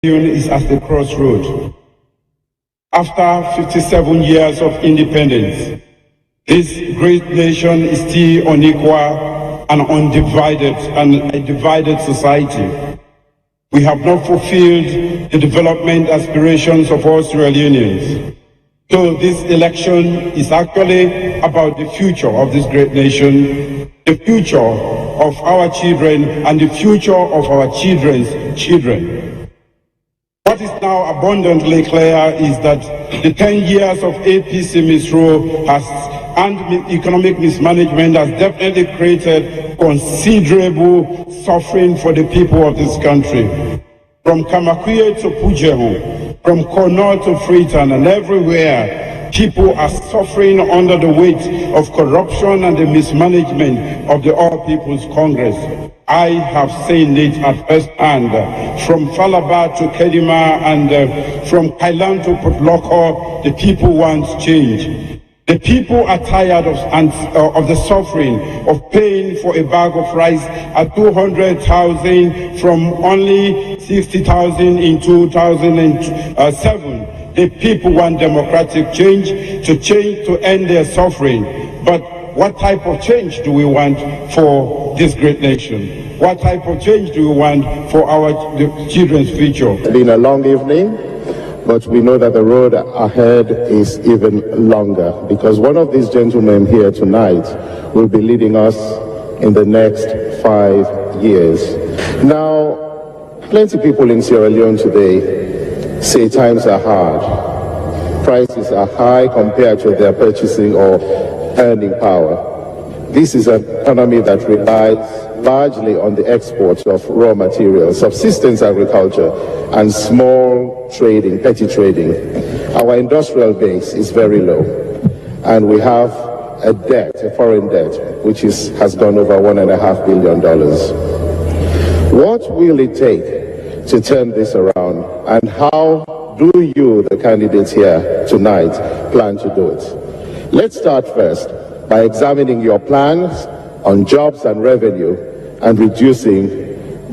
is at the crossroad. After 57 years of independence, this great nation is still unequal and undivided, and a divided society. We have not fulfilled the development aspirations of all Sierra Leoneans. So this election is actually about the future of this great nation, the future of our children, and the future of our children's children. What is now abundantly clear is that the 10 years of APC misrule and economic mismanagement has definitely created considerable suffering for the people of this country. From Kamakwie to Pujehu, from Konneh to Freetown, and everywhere, people are suffering under the weight of corruption and the mismanagement of the All People's Congress. I have seen it at first hand, from Falaba to Kedima and from Kailan to Potloko. The people want change. The people are tired of the suffering of paying for a bag of rice at 200,000 from only 60,000 in 2007. The people want democratic change to end their suffering. But what type of change do we want for this great nation? What type of change do we want for our children's future? It's been a long evening, but we know that the road ahead is even longer, because one of these gentlemen here tonight will be leading us in the next 5 years. Now, plenty of people in Sierra Leone today say times are hard. Prices are high compared to their purchasing or earning power. This is an economy that relies largely on the exports of raw materials, subsistence agriculture, and small trading, petty trading. Our industrial base is very low, and we have a debt, a foreign debt, which has gone over $1.5 billion. What will it take to turn this around, and how do you, the candidates here tonight, plan to do it? Let's start first by examining your plans on jobs and revenue and reducing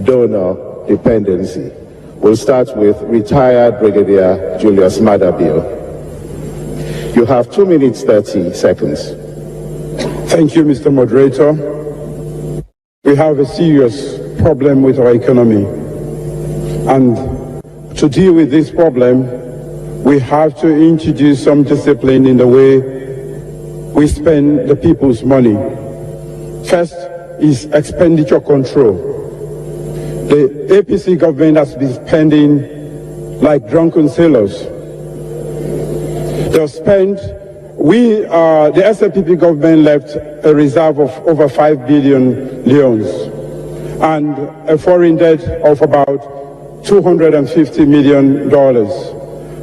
donor dependency. We'll start with retired Brigadier Julius Maada. You have 2 minutes, 30 seconds. Thank you, Mr. Moderator. We have a serious problem with our economy. And to deal with this problem, we have to introduce some discipline in the way we spend the people's money. First is expenditure control. The APC government has been spending like drunken sailors. They've spent, the SLPP government left a reserve of over 5 billion leones and a foreign debt of about $250 million.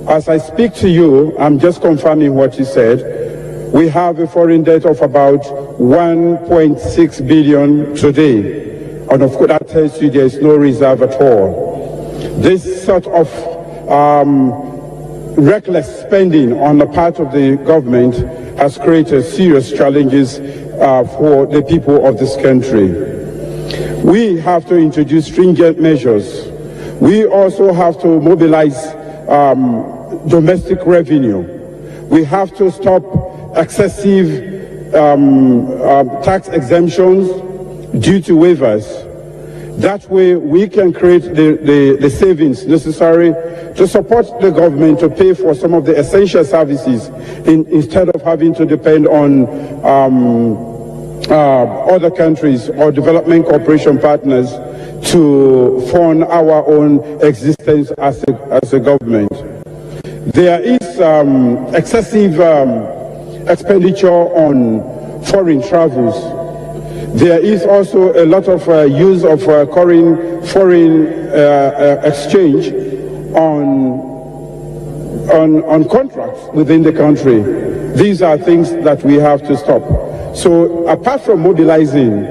As I speak to you, I'm just confirming what you said. We have a foreign debt of about 1.6 billion today. And of course, that tells you there is no reserve at all. This sort of reckless spending on the part of the government has created serious challenges for the people of this country. We have to introduce stringent measures. We also have to mobilize domestic revenue. We have to stop excessive tax exemptions, duty waivers. That way we can create the savings necessary to support the government to pay for some of the essential services instead of having to depend on other countries or development cooperation partners to fund our own existence as a government. There is excessive expenditure on foreign travels. There is also a lot of use of foreign exchange on contracts within the country. These are things that we have to stop. So apart from mobilizing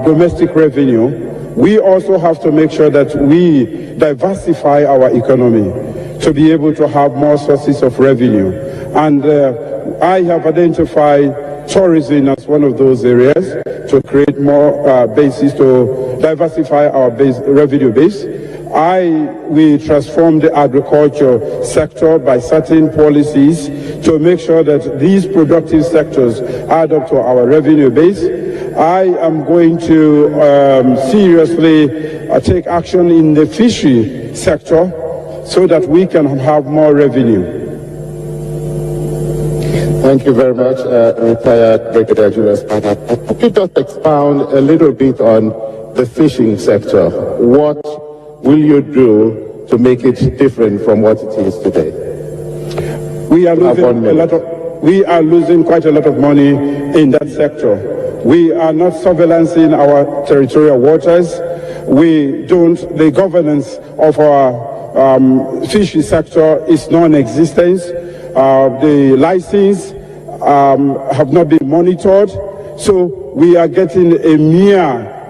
domestic revenue, we also have to make sure that we diversify our economy to be able to have more sources of revenue. And I have identified tourism as one of those areas to create more bases to diversify our revenue base. We transform the agriculture sector by certain policies to make sure that these productive sectors add up to our revenue base. I am going to seriously take action in the fishery sector so that we can have more revenue. Thank you very much, retired Brigadier Julius Maada. Could you just expound a little bit on the fishing sector? What will you do to make it different from what it is today? We are losing quite a lot of money in that sector. We are not surveillancing our territorial waters. The governance of our fishery sector is non-existent. The license have not been monitored. So we are getting a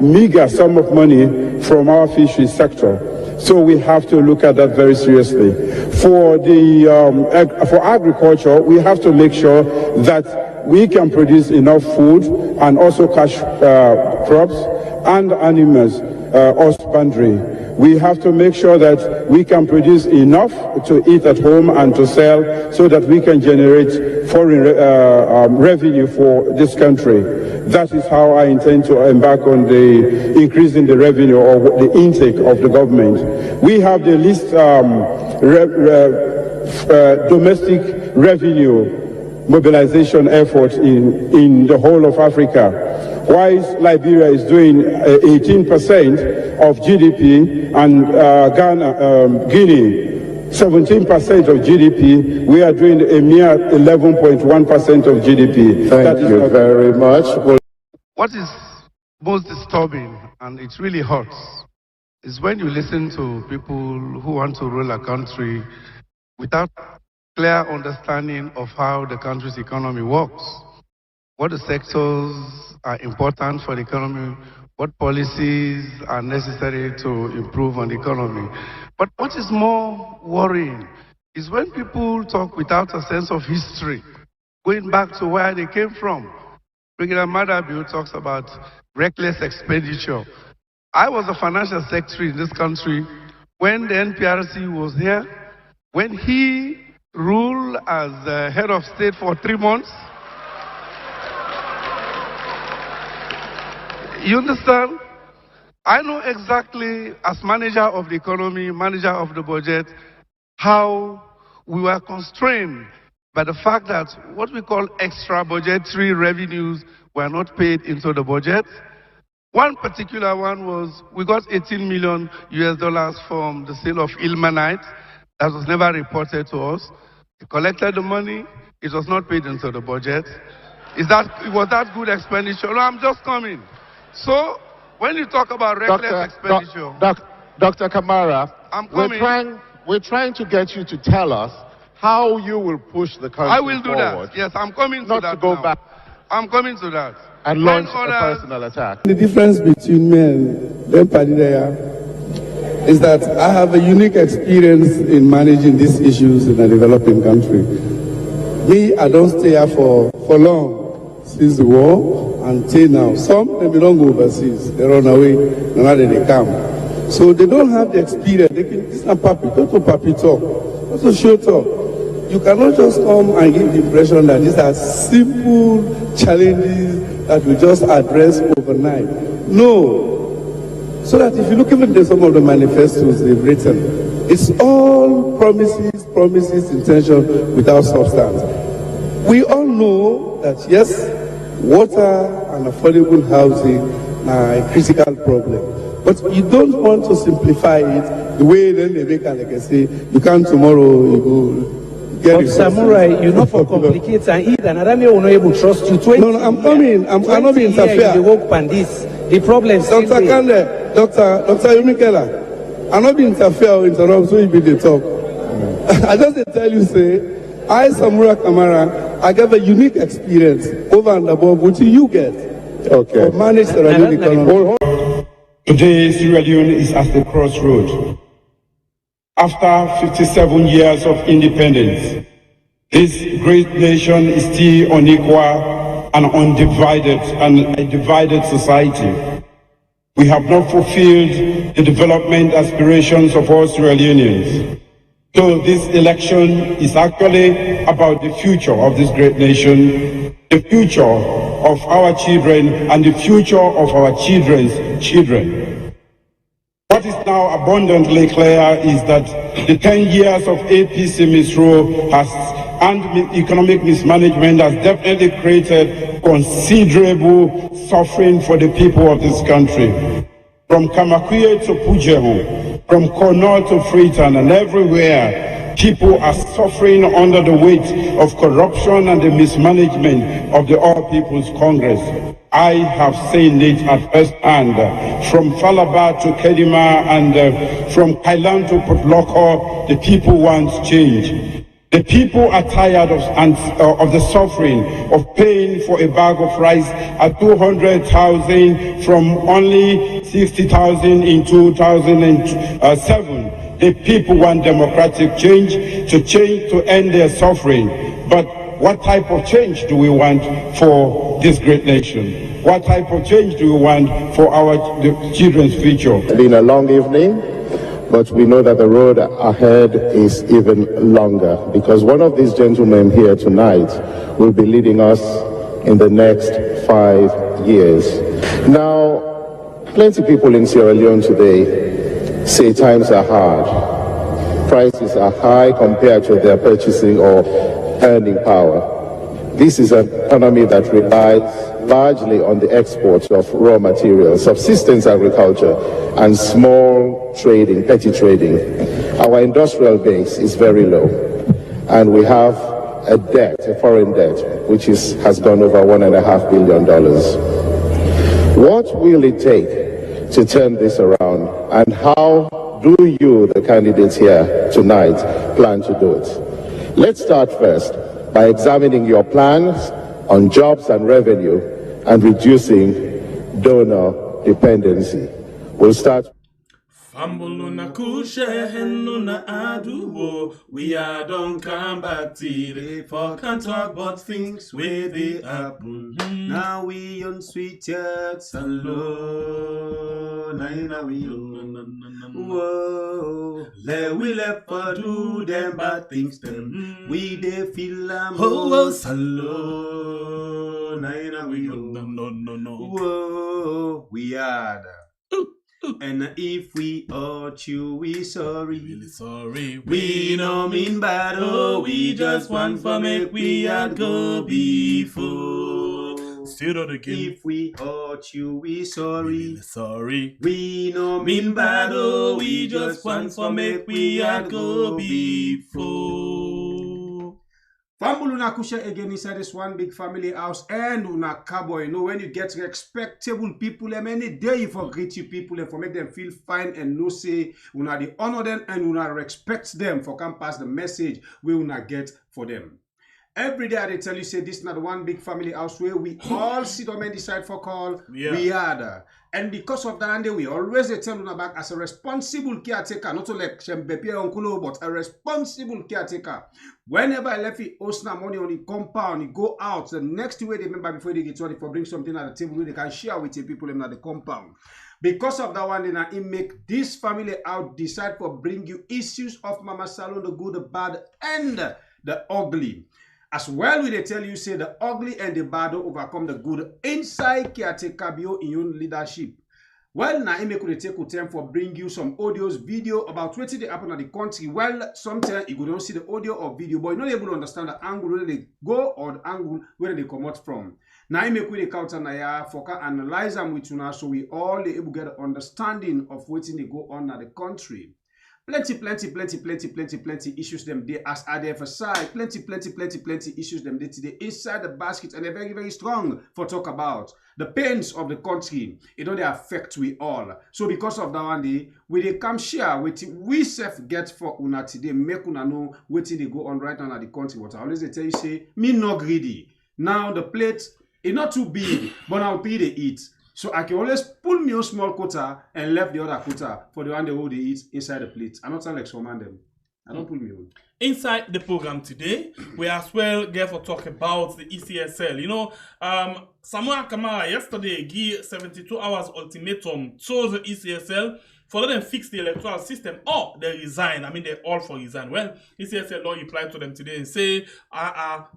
meager sum of money from our fishery sector. So we have to look at that very seriously. For agriculture, we have to make sure that we can produce enough food and also cash crops and animals husbandry. We have to make sure that we can produce enough to eat at home and to sell so that we can generate foreign revenue for this country. That is how I intend to embark on the increasing the revenue or the intake of the government. We have the least domestic revenue mobilization effort in the whole of Africa. While Liberia is doing 18% of GDP and Guinea 17% of GDP, we are doing a mere 11.1% of GDP. Thank you very much. What is most disturbing, and it really hurts, is when you listen to people who want to rule a country without clear understanding of how the country's economy works, what the sectors are important for the economy, what policies are necessary to improve on the economy. But what is more worrying is when people talk without a sense of history, going back to where they came from. Brigadier Adebayor talks about reckless expenditure. I was a financial secretary in this country when the NPRC was here, when he ruled as head of state for 3 months. You understand? I know exactly, as manager of the economy, manager of the budget, how we were constrained by the fact that what we call extra budgetary revenues were not paid into the budget. One particular one was we got $18 million from the sale of ilmenite that was never reported to us. We collected the money, it was not paid into the budget. Was that good expenditure? No, I'm just coming. So, when you talk about reckless expenditure... Dr. Kamara, I'm coming. We're trying to get you to tell us how you will push the country forward. I will do that. Yes, I'm coming to that. Not to go back. I'm coming to that. And launch a personal attack. The difference between me and them Padidea is that I have a unique experience in managing these issues in a developing country. Me, I don't stay here for long, since the war until now. Some, they don't go overseas. They run away, and now they come. So they don't have the experience. They can, it's not papi, go to papi talk, go to show talk. You cannot just come and give the impression that these are simple challenges that we just address overnight. No. So that if you look even at some of the manifestos they've written, it's all promises, intention without substance. We all know that yes, water and affordable housing are a critical problem. But you don't want to simplify it the way then they make it like I say, you come tomorrow, you go get it. But Samura, you not for complicate and eat and Adami will not able to trust you. No, I'm coming. I'm not being interfere. The problem is Dr. Konneh, Dr. Yumikela, I'm not being interfere or interrupt, so you be the talk. I just tell you, say, I, Samura Kamara, I have a unique experience over and above what you get. Okay. Manage the economy. Today, Sierra Leone is at the crossroad. After 57 years of independence, this great nation is still unequal and undivided and a divided society. We have not fulfilled the development aspirations of all Sierra Leoneans. So this election is actually about the future of this great nation, the future of our children, and the future of our children's children. What is now abundantly clear is that the 10 years of APC misrule and economic mismanagement has definitely created considerable suffering for the people of this country. From Kamakuye to Pujehu, from Konneh to Freetown, and everywhere, people are suffering under the weight of corruption and the mismanagement of the All People's Congress. I have seen it at first hand, from Falaba to Kedima and from Kailan to Potloko. The people want change. The people are tired of the suffering of paying for a bag of rice at 200,000 from only 60,000 in 2007. The people want democratic change to end their suffering. But what type of change do we want for this great nation? What type of change do we want for the children's future? It's been a long evening, but we know that the road ahead is even longer, because one of these gentlemen here tonight will be leading us in the next 5 years. Now, plenty of people in Sierra Leone today say times are hard. Prices are high compared to their purchasing or earning power. This is an economy that relies largely on the exports of raw materials, subsistence agriculture, and small trading, petty trading. Our industrial base is very low, and we have a debt, a foreign debt, which has gone over $1.5 billion. What will it take to turn this around, and how do you, the candidates here tonight, plan to do it? Let's start first by examining your plans on jobs and revenue and reducing donor dependency. We'll start. Fambuluna kushe henuna aduwo. We are don't come back today for can't talk about things where they happen. Now we on sweet church alone. Now we on. Whoa, we left for do them bad things them. We dey feel Oh, alone. Now we on. No. Whoa, we are. And if we hurt you, we sorry. Really sorry. We no mean bad, oh, we just want for make we had go before. Still not again. If we hurt you, we sorry. Really sorry. We no mean bad, oh, we just want for make we had go before. Fambuluna kusha again inside this one big family house and una cowboy. You know, when you get respectable people, any day you for greet you people and for make them feel fine and no say una the honor them and una respect them for come pass the message we una get for them. Every day they tell you say this not one big family house where we all sit on and decide for call we are. And because of that, and we always tell you back as a responsible caretaker, not only like Shembepe Uncle, but a responsible caretaker. Whenever I left it, Osna money on the compound, you go out. The next way they remember before they get ready for bring something at the table where they can share with the people in the compound. Because of that one, then I make this family out decide for bring you issues of Mama Salon, the good, the bad, and the ugly. As well, we they tell you say the ugly and the bad don't overcome the good inside caretaker bio in your leadership. Well, now I could take time for bring you some audios, video about what they happen at the country. Well, sometimes you don't see the audio or video, but you're not able to understand the angle where they go or the angle where they come out from. Now I make we count and I for analyze them with you now, so we all able to get an understanding of what they go on at the country. Plenty issues them there as I emphasize. Plenty issues them there today inside the basket, and they're very, very strong for talk about the pains of the country. It don't affect we all. So because of that one day, we they come share with we self get for una today, make una know what they go on right now at the country. What I always they tell you say, me not greedy. Now the plate is not too big, but I'll pay they eat. So I can always pull me a small quota and left the other quota for the one they hold they eat inside the plate. I'm not like some man them. I don't pull me on. Inside the program today, we as well get to talk about the ECSL. You know, Samura Kamara yesterday gave 72 hours ultimatum to the ECSL for them fix the electoral system or they resign. I mean, they're all for resign. Well, ECSL law replied to them today and say,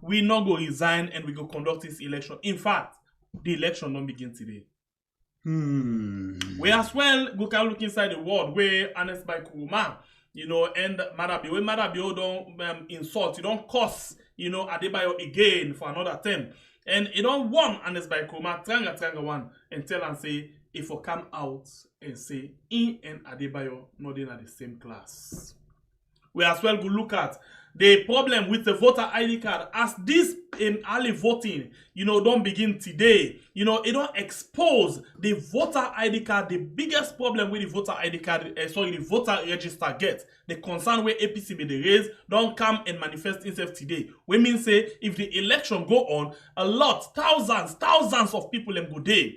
we not go resign and we go conduct this election. In fact, the election don't begin today. We as well go can look inside the world where Enest by Kuruma, you know, and Maada, when Maada don't insult, you don't curse, you know, Adebayor again for another 10. And you don't want Enest by Kuruma, tranga one, and tell and say, if you come out and say, he and Adebayor not in the same class. We as well go look at the problem with the voter ID card as this in early voting, you know, don't begin today. You know, it don't expose the voter ID card, the biggest problem with the voter ID card, the voter register get. The concern where APC may raise don't come and manifest itself today. We mean say, if the election go on, a lot, thousands of people them go there.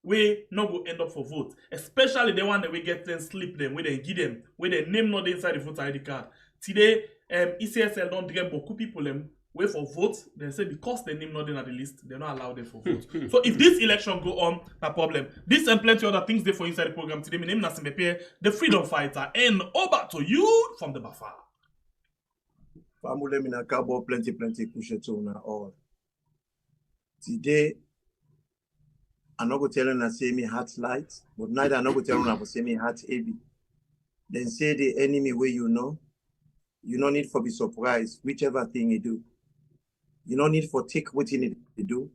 We not go end up for vote. Especially the one that we get them slip them, where they give them, where they name not inside the voter ID card. Today, ECSL don't get beaucoup people wait for vote. They say because they name not in the list, they're not allowed them for vote. So if this election go on, no problem. This and plenty other things there for inside the program today. My name is Nasim, the freedom fighter, and over to you from the Bafa. Famule mina kabo plenty kusheto na all. Today, I'm not going to tell you that say me heart light, but neither I'm not going to tell you that say me heart heavy. Then say the enemy where you know. You don't need for be surprised, whichever thing you do. You don't need for take what you need to do.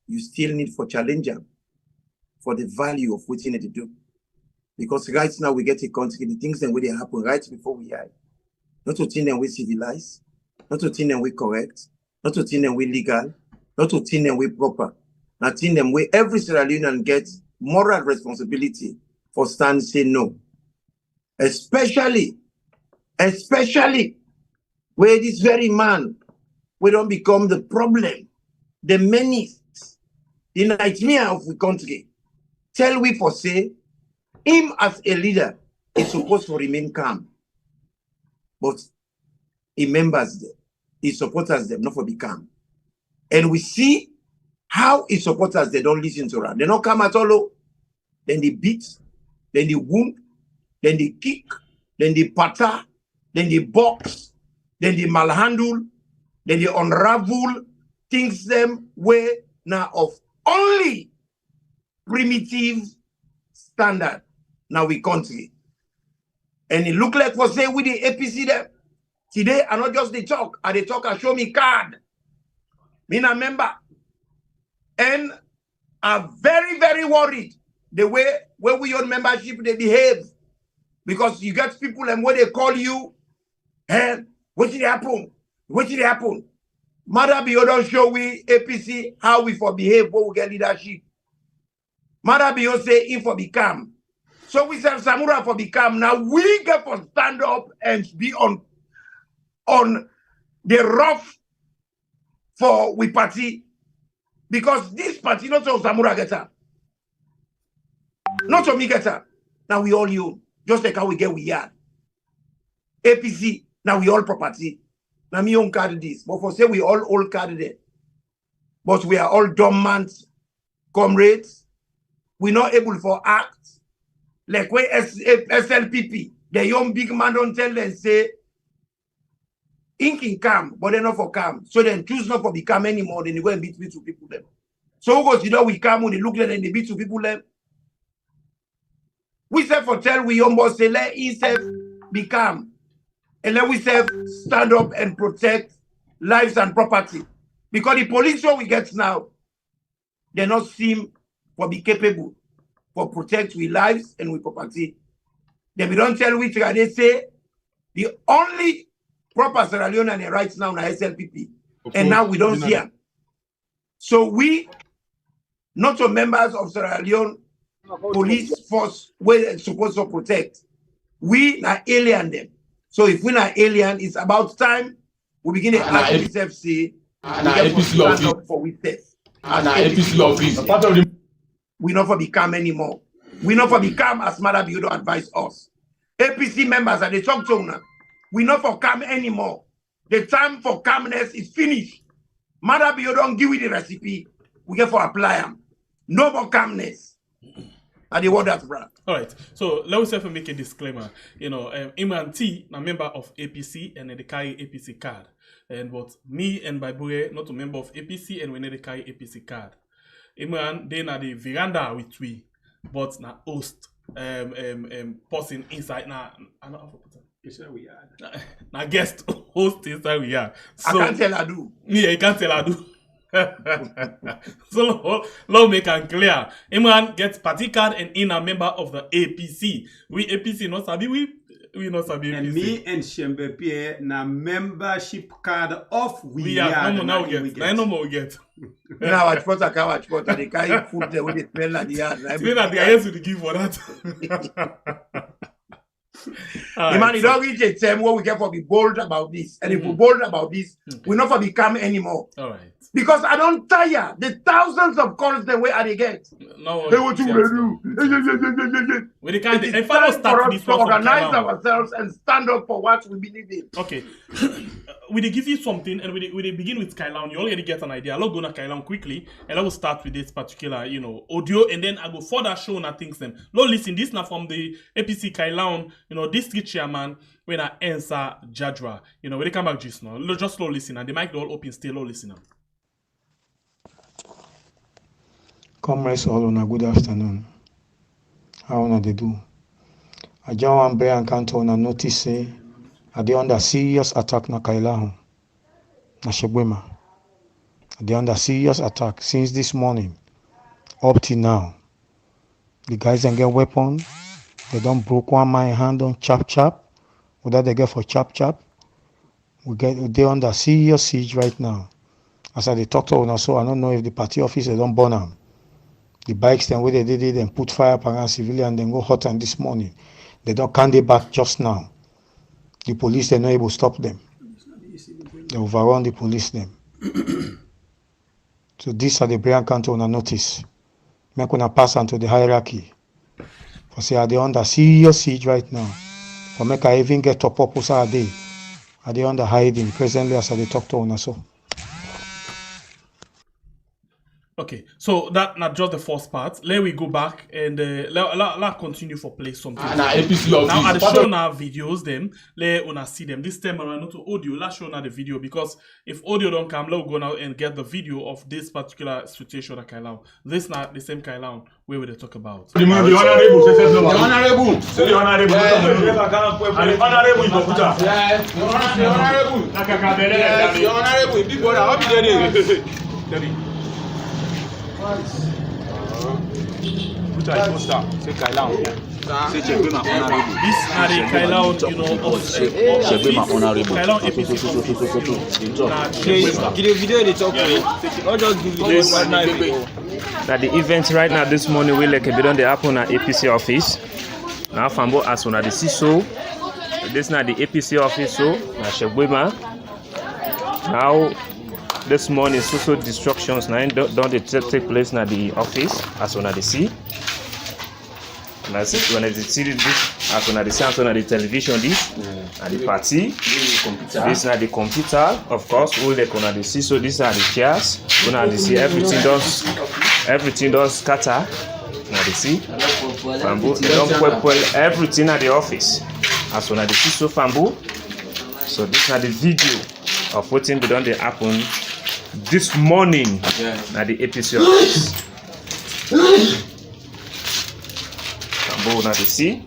You still need for challenge them for the value of what you need to do. Because right now we get a country, the things that will happen right before we are. Not to think that we civilized, not to think that we correct, not to think that we legal, not to think that we proper. Not think that we every Sierra Leonean gets moral responsibility for stand say no. Especially where this very man we don't become the problem, the menace, the nightmare of the country. Tell we for say, him as a leader is supposed to remain calm. But he members them, he supporters them, not for be calm. And we see how his supporters, they don't listen to her. They don't come at all. Then they beat, then they wound, then they kick, then they patter, then they box, then they malhandle, then they unravel things them way now of only primitive standard now we country. And it look like for say with the APC there. Today I not just the talk, and they talk and show me card. Me na member. And I'm very, very worried the way where we on membership they behave. Because you get people and when they call you, and what did happen? What did happen? Adebayor don't show we APC how we for behave when we get leadership. Adebayor say in for become. So we say Samura for become. Now we get for stand up and be on the rough for we party. Because this party not so Samura get her. Not so me get her. Now we all you. Just like how we get we are. APC, now we all property. Now me own card this. But for say we all card it. But we are all dormant comrades. We're not able for act. Like where SLPP, the young big man don't tell them say, Inking calm, but they're not for calm. So then choose not for become anymore, then they go and beat two people them. So who goes, you know, we come when they look at them and they beat two people them. We say for tell we almost say let himself become. And let we say stand up and protect lives and property. Because the police what we get now, they not seem for be capable for protect we lives and we property. Then we don't tell which they say the only proper Sierra Leonean right now na SLPP. And now we don't see them. So we, not so members of Sierra Leone police force we're supposed to protect. We are alien them. So if we're not alien, it's about time we begin to ask ourselves, say, we stand up for witness. We not for become anymore. We not for become as Adebayor advise us. APC members, and they talk to now. We not for calm anymore. The time for calmness is finished. Maada don't give you the recipe. We get for apply them. No more calmness. And the word that's right. All right. So let us make a disclaimer. You know, Imran T, a member of APC and they carry APC card. And but me and Adebayor not a member of APC and we need to carry APC card. Imran they na the veranda with we, but na host person inside na. We are. Now guest host inside we are. So, I can't tell I do. Yeah, you can't tell I do. So let me make it clear. Imran gets party card and in a member of the APC. We APC not sabi we not sabi. And APC. Me and Shembe Pierre na membership card of we are. No more we get. No more we get. Now watch what I can watch what they carry food there with the smell at the yard. Smell at the yes to give for that. The man, it don't reach a time where we get for be bold about this. And if we're bold about this, we're not for become anymore. All right. Because I don't tire the thousands of calls the way I get. No, they want to we can't. If I don't start this to organize ourselves and stand up for what we believe in. Okay. We give you something, and we begin with Kailan. You already get an idea. I'll go to Kailan quickly, and I will start with this particular, you know, audio, and then I go further show na things them. Lo, listen, this now from the APC Kailan, you know, district chairman when I answer Jadra. You know, when they come back just now, just slow listen, and the mic all open, still low listen. Comrades all on a good afternoon. How on they do? I just want to encounter on a notice say are they under serious attack na Kailahu, na Shebwema. Are they under serious attack since this morning up till now. The guys then get weapon. They don't broke one my hand on chap. Whether they get for chap. They under serious siege right now. As I talk to una, so I don't know if the party officer don't burn them. The bikes then where they did it and put fire around civilian and then go hot on this morning. They don't can't they back just now. The police they're not able to stop them. They overrun the police them. So these are the brand counter on a notice. Make gonna pass on to the hierarchy. For say are they under serious siege right now. For make I even get top up are they under hiding presently as I talk to una so. Okay, so that not just the first part. Let we go back and let continue for play something. Now at the show now videos them, let una see them. This time around not to audio, let's show now the video because if audio don't come, let's go now and get the video of this particular situation at Kailan. This not the same Kailan where we talk about. The honorable, This are the Kailan, you know, of Kailan APC. That the event right now this morning will like a bit on the happen at APC office. Now Fambo as on the CISO. This now the APC office so na Shebwema. Now this morning social destructions now don't take place in the office as on the see. When I see this as on the see as on the television this and the party. This is the computer, of course. All the on the see. So these are the chairs. When I see everything does scatter. Now they see. Fambu, they don't put everything at the office. As on the see so Fambu. So this is the video of what thing done they happen this morning at the APC office. Fambu now they see.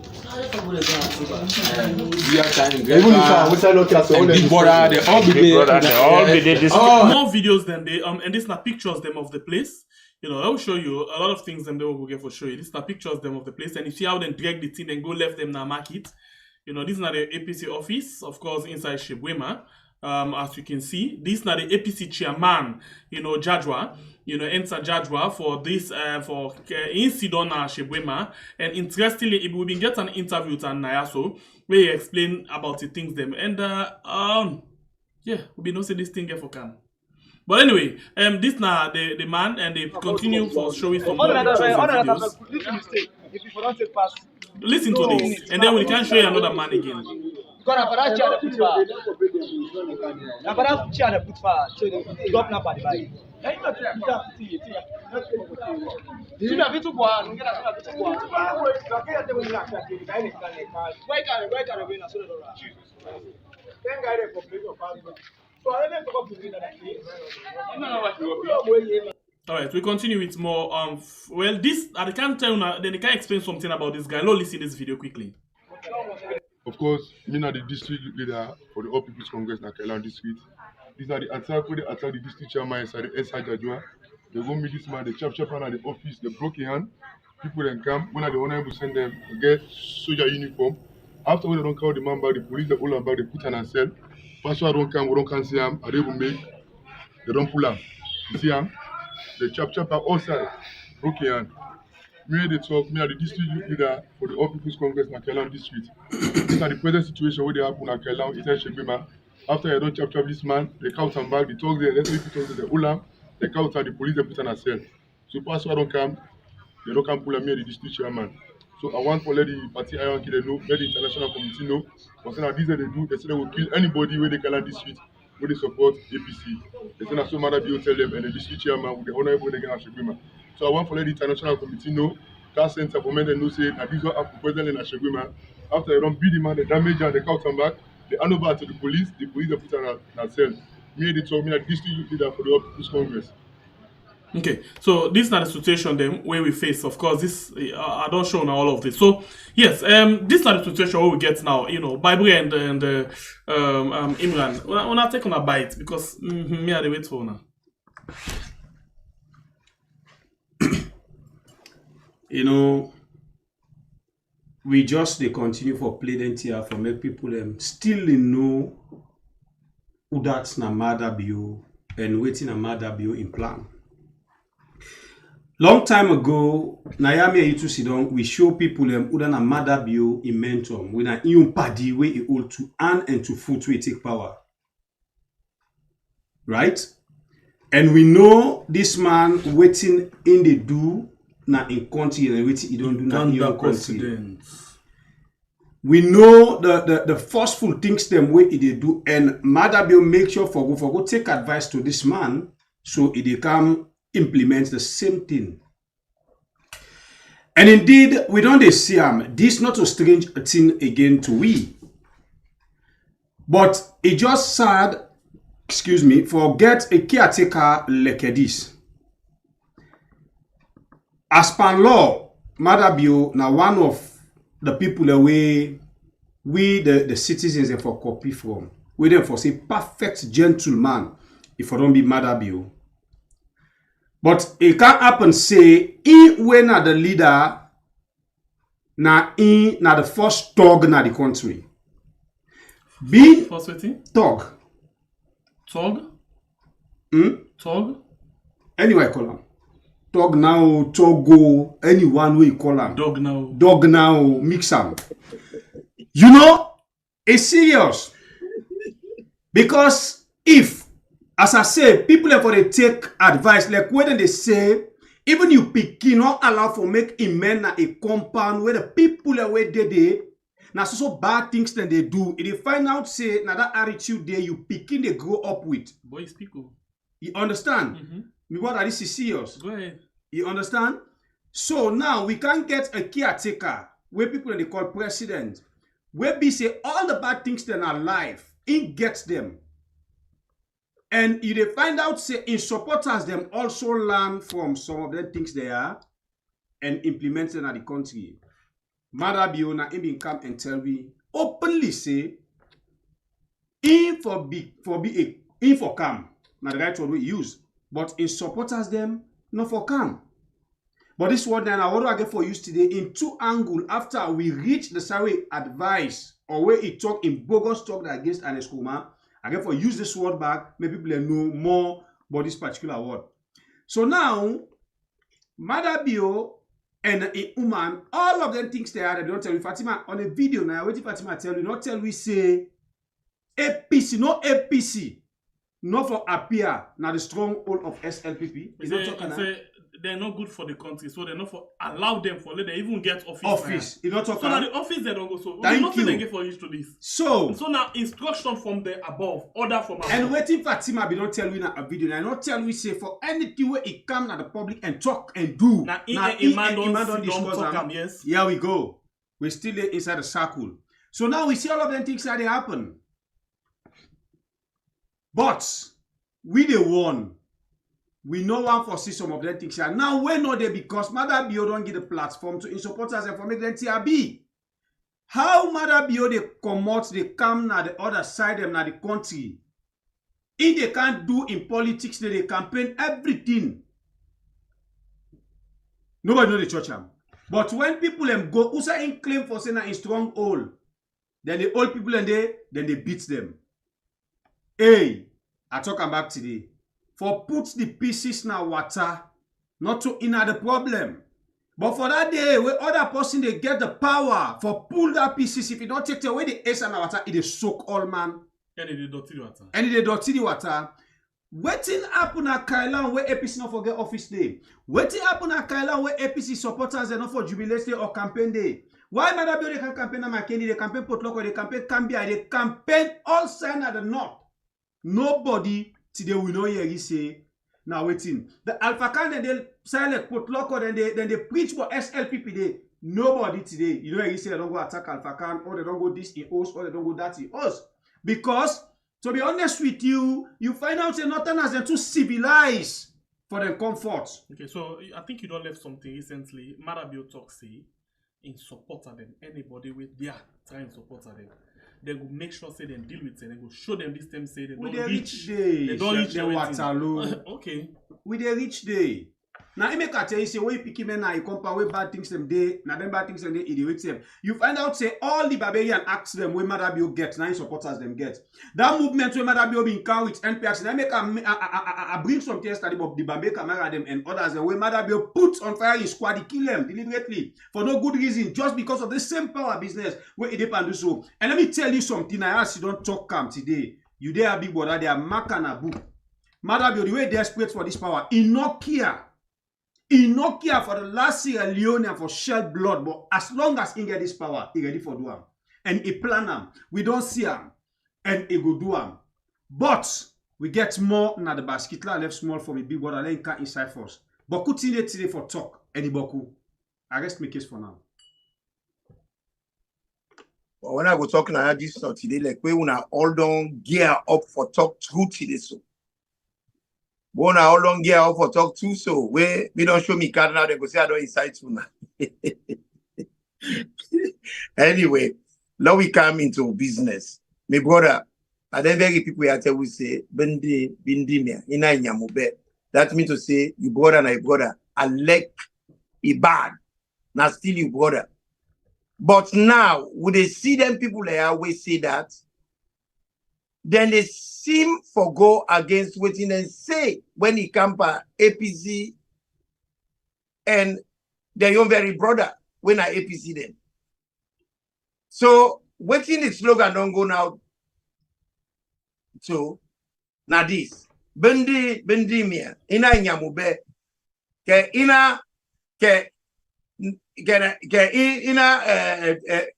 More videos than they and these are pictures them of the place. You know, I will show you a lot of things them they will get for show you. These are pictures them of the place, and you see how they drag the thing and go left them now market. You know, this is not the APC office, of course, inside Shebwema. As you can see, this is not the APC chairman, you know, Jadwa, you know, enter Jadwa for this, for incident at Shebwema. And interestingly, we've been getting an interview with Nayaso, where he explain about the things them. And, yeah, we've been also this thing here for Cam. But anyway, this now the man, and they continue for showing some more videos. Listen to this, and then we can show you another man again. Because Abara chair put far. Abara chair put far. So they drop now by the bike. All right, we continue with more. Well, this I can't tell now. Then they can explain something about this guy. Let's listen to this video quickly. Of course, me now the district leader for the All People's Congress in Kailan district. These are the attack where they attack the district chairman inside the SI Jajua. They go meet this man, they chop at the office, they broke his hand. People then come, when the honorable send them to get soldier uniform. After when they don't call the man back, the police they pull him back, they put him on cell. Pastor don't come, we don't see him, and they will make, they don't pull him. You see him? They chop at all sides, broke his hand. Me they talk, me are the district leader for the All People's Congress in Kailan district. These are the present situation where they happen in Kailan, inside Shegbema. After you don't chop this man, they count him back, they talk there, let's say people talk there, they ulam, they count the police, they put on a cell. So pastor don't come, they don't come pull me the district chairman. So I want to let the party iron kill know, let the international community know. Because now these they do, they say they will kill anybody where they Kailan district, where they support APC. They say that so Maada will tell them and the district chairman with the honorable they can Shegbema. So I want to let the international committee know, that center for men and know say that these are up to president in Ashegwema. After they don't beat the man, they damage and they count him back, they hand over to the police they put him on a cell. Me they told me that district leader for the All People's Congress. Okay, so this is not the situation then where we face. Of course, this I don't show now all of this. So yes, this is not the situation where we get now. You know, Bible and Imran. We're not taking a bite because me are the wait for now. You know, we just they continue for play them here for make people still know who that's na Maada bio and waiting a Maada bio in plan. Long time ago, Nayami Yitu Sidon, we show people who done a Maada bio in mentor with an iun party way it all to hand and to foot we take power. Right? And we know this man waiting in the do na in country and waiting he don't do na in your country. We know the forceful things them way they do, and Maada bio make sure for go take advice to this man so they can implement the same thing. And indeed, we don't see him. This not a strange thing again to we. But it just sad, excuse me, forget a caretaker like this. As per law, Maada bio now one of the people away we the citizens for copy from. We them for say perfect gentleman if I don't be Maada bio. But it can't happen say when the leader na the first thug na the country. Be first waiting? Thug. Thug? Thug? Anyway, call him. Thug now, Togo, anyone we call him. Dog now. Dog now, mix him. You know, it's serious. Because if as I say, people are for they take advice. Like when they say, even you pick, not allow for make a man a compound where the people are where they now so bad things that they do. If they find out say now that attitude there you picking they grow up with. Boys people. You understand? Me what this is serious. Go ahead. You understand? So now we can't get a caretaker where people they call president. Where we say all the bad things that are life, it gets them. And if they find out, say, in supporters, them also learn from some of the things they are and implement them at the country. Maada bio na him come and tell me openly say, in for come, not the right word we use, but in supporters them not for come. But this word then I want to get for use today in two angles after we reach the sorry advice or where he talk in bogus talk against Enest Kuma. I get for use this word back, maybe people know more about this particular word. So now, Maada bio and a woman, all of them things they are, they don't tell you. Fatima, on a video now, what Fatima tell you, not tell we say APC, no APC, not for appear, now the stronghold of SLPP. they're not good for the country, so they're not for allow them for let them even get office. Office, you don't talk so about now the office they don't go. So thank nothing you. they get for you to this. So now instruction from the above, order from above. And waiting for Fatima, be don't tell you in a video. I not tell you say for anything where it come to the public and talk and do. Now don't discuss talk yes. Here we go. We're still inside the circle. So now we see all of them things that they happen. But we the one. We know one for see some of them things here. Now we know they because Maada don't give the platform to in supporters and for make them TRB. How Maada they come out, they come na the other side them na the country. If they can't do in politics, they campaign everything. Nobody know the church am. But when people go, who say in claim for saying in stronghold, then the old people and then they beat them. Hey, I talk back today. For put the pieces now water, not to inner the problem. But for that day, where other person they get the power for pull that pieces, if you don't take away the ace and the water, it is soak all man. And it dirty the water. And it dirty the water. Waiting happen at Kailan where APC not forget office day. Waiting happen at Kailan where APC supporters are not for jubilation day or campaign day. Why Maada they can campaign at McKinney, they campaign Port Loko, they campaign Cambia, they campaign all sides at the north. Nobody today we know here he say now waiting. The Alpha Khan they silent Port Loko, then they preach for SLPP day. Nobody today, you know he say they don't go attack Alpha Khan or they don't go this in host or they don't go that in host. Because to be honest with you, you find out that nothing has them too civilized for their comfort. Okay, so I think you don't left something recently. Maada talk say in support of them, anybody with their trying support of them. They will make sure say they deal with it. They will show them this time say they don't reach. They don't reach the Waterloo. Okay. With the rich day. Now, I make a tell you, say, when you pick him and you compare where bad things them day, now them bad things them day, it them. You find out, say, all the barbarian acts them where Maada get, nine supporters them get. That movement where Maada being count with NPX, and I make a bring some case study about the Bambe camera them and others, and where Maada put on fire his squad, he kill them deliberately for no good reason, just because of the same power business where it depend do so. And let me tell you something, I ask you don't talk camp today. You there big brother, they are marking a book. Maada the way desperate for this power, in no care. He not care for the last Sierra Leone and for shed blood, but as long as he get this power, he ready for do him. And he plan him. We don't see him. And he go do him. But we get more na the basket left small for me, big brother, then can inside first. But continue today for talk. Any boku. I rest my case for now. But when I go talking about this today, like we wanna all don't gear up for talk truth today so. Wanna how long gear up for talk too so where we don't show me card now they go say I don't incite you now. Anyway, now we come into business. My brother, and then very people here tell we say bindi me ina nyamube. That means to say you brother na your brother alek bad now still your brother. But now would they see them people they always say that then they seem for go against what they say when he come by APC and their young very brother when I APC them. So waiting the slogan don't go now. So now this bendi mia ina nyamube ke ina ke ina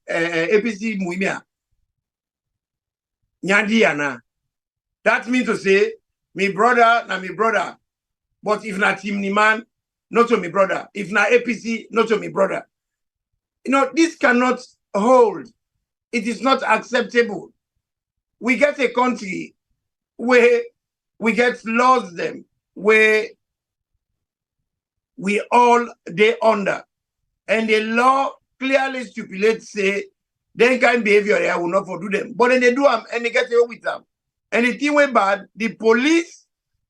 APC muimia. Nyandiana. That means to say, me brother, na me brother. But if not team ni man, not to me brother. If not APC, not to me brother. You know, this cannot hold. It is not acceptable. We get a country where we get laws them, where we all they under. And the law clearly stipulates, say, then kind behavior I will not for do them. But then they do them and they get away with them. And the thing went bad, the police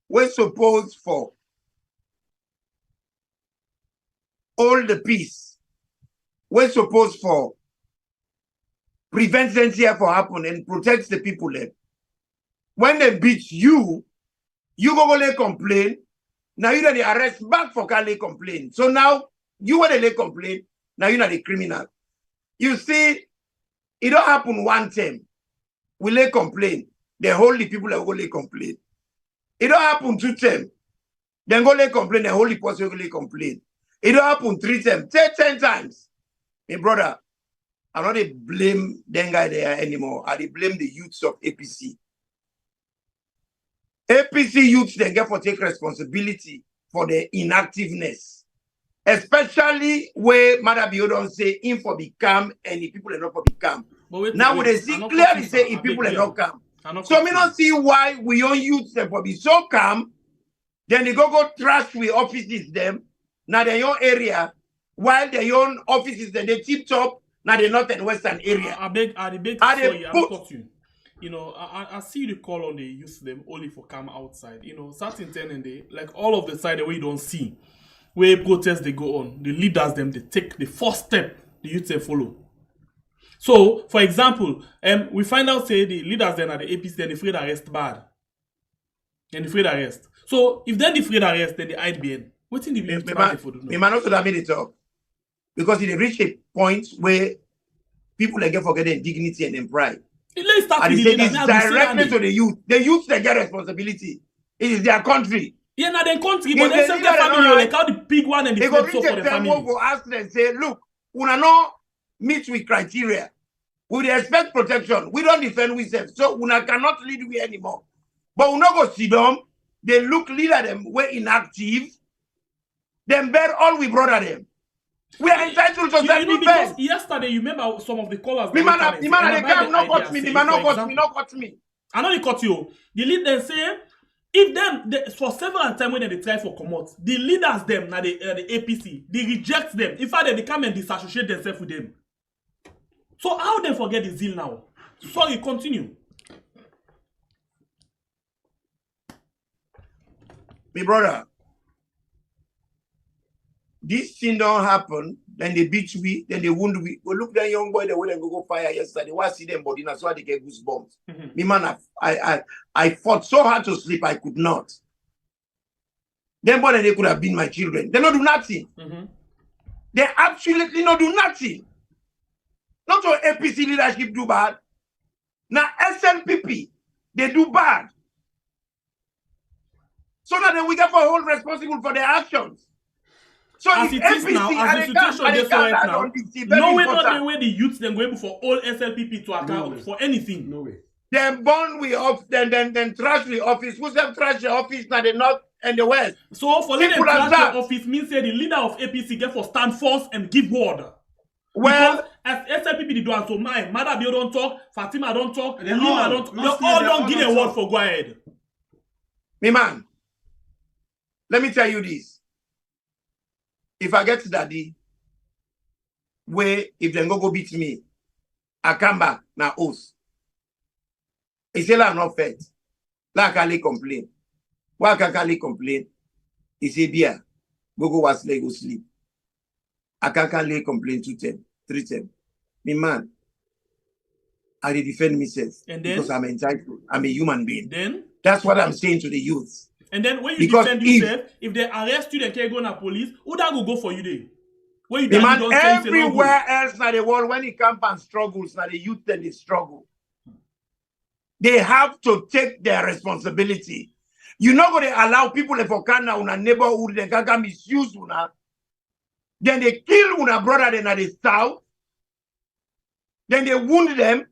were supposed for all the peace. We're supposed for prevent things here for happen and protect the people there. When they beat you, you go complain. Now you know they arrest back for Kali complain. So now you want to complain. Now you know the criminal. You see, it don't happen one time. We lay complain. The whole people are going to complain. It don't happen two times. Then go lay complain, the holy person go lay complain. It don't happen 3 times, 10 times. My brother, I don't dey blame them guy there anymore. I dey blame the youths of APC. APC youths then get for take responsibility for their inactiveness. Especially where Adebayor don't say in for be calm and the people are not for be calm. Now they see clearly say if people are not calm. So me not see why we own youths them for be so calm. Then they go trash with offices them. Now their own area, while their own offices then they tip top. Now the north and western area. I beg sorry, I'm cut you. You know, I see the call on the use them only for come outside. You know, certain ten and they like all of the side where you don't see where protests they go on. The leaders them they take the first step. The youth they follow. So, for example, we find out say the leaders then at the APC then they afraid arrest bad. And they afraid arrest. So if then they afraid arrest, then they hide behind. What in the youth for do? Me man also that made it up. Because it reach a point where people again forget their dignity and their pride. And they say this directly to the youth. The youth they get responsibility. It is their country. Yeah, now their country, but they say their family like how the big one and the they go flip reach for a the time family. go ask them and say, look, we not meet with criteria. We expect protection. We don't defend ourselves. So we cannot lead we anymore. But we not go see them. They look leader them. We're inactive. Then bear all we brother them. We are entitled to because yesterday, you remember some of the callers. The man not cut me. The man not cut me. I know they cut you. The lead then say, if them for several times when they try for commot, the leaders them now the APC, they reject them. In fact, they come and disassociate themselves with them. So how they forget the zeal now? Sorry, continue. My brother. This thing don't happen, then they beat we, then they wound we. Well, look that young boy, the way they go fire yesterday. Why see them body? That's why they get goosebumps. Me man, I fought so hard to sleep, I could not. Them boy, they could have been my children. They not do nothing. They absolutely not do nothing. Not all APC leadership do bad. Now SLPP, they do bad. So that then we get for all responsible for their actions. So as it is now, as the situation is right now, no way not the way the youths then go able for all SLPP to account for anything. No way. Then burn we off, then trash the office. Who's them trash the office now the north and the west? So for them trash the office means say the leader of APC get for stand first and give word. Well, because as SLPP they do and so mine, Adebayor don't talk, Fatima don't talk, Lima don't talk. They all don't give a word for go ahead. Me man, let me tell you this. If I get to daddy, where if they go beat me, I come back now host. He say I'm not fed. Like I complain. Why can't I complain? He say beer. Go was leg go sleep. I can't complain 2 times, 3 times. Me man, I defend myself because I'm entitled. I'm a human being. Then that's what I'm saying to the youth. And then when you defend yourself, if they arrest you, they can't go to police, who that will go for you there? When you man, everywhere else in the world, when it comes and struggles, now the youth then they struggle. They have to take their responsibility. You're not going to allow people for Konneh in a neighborhood, they can misuse una. Then they kill una brother in the south. Then they wound them.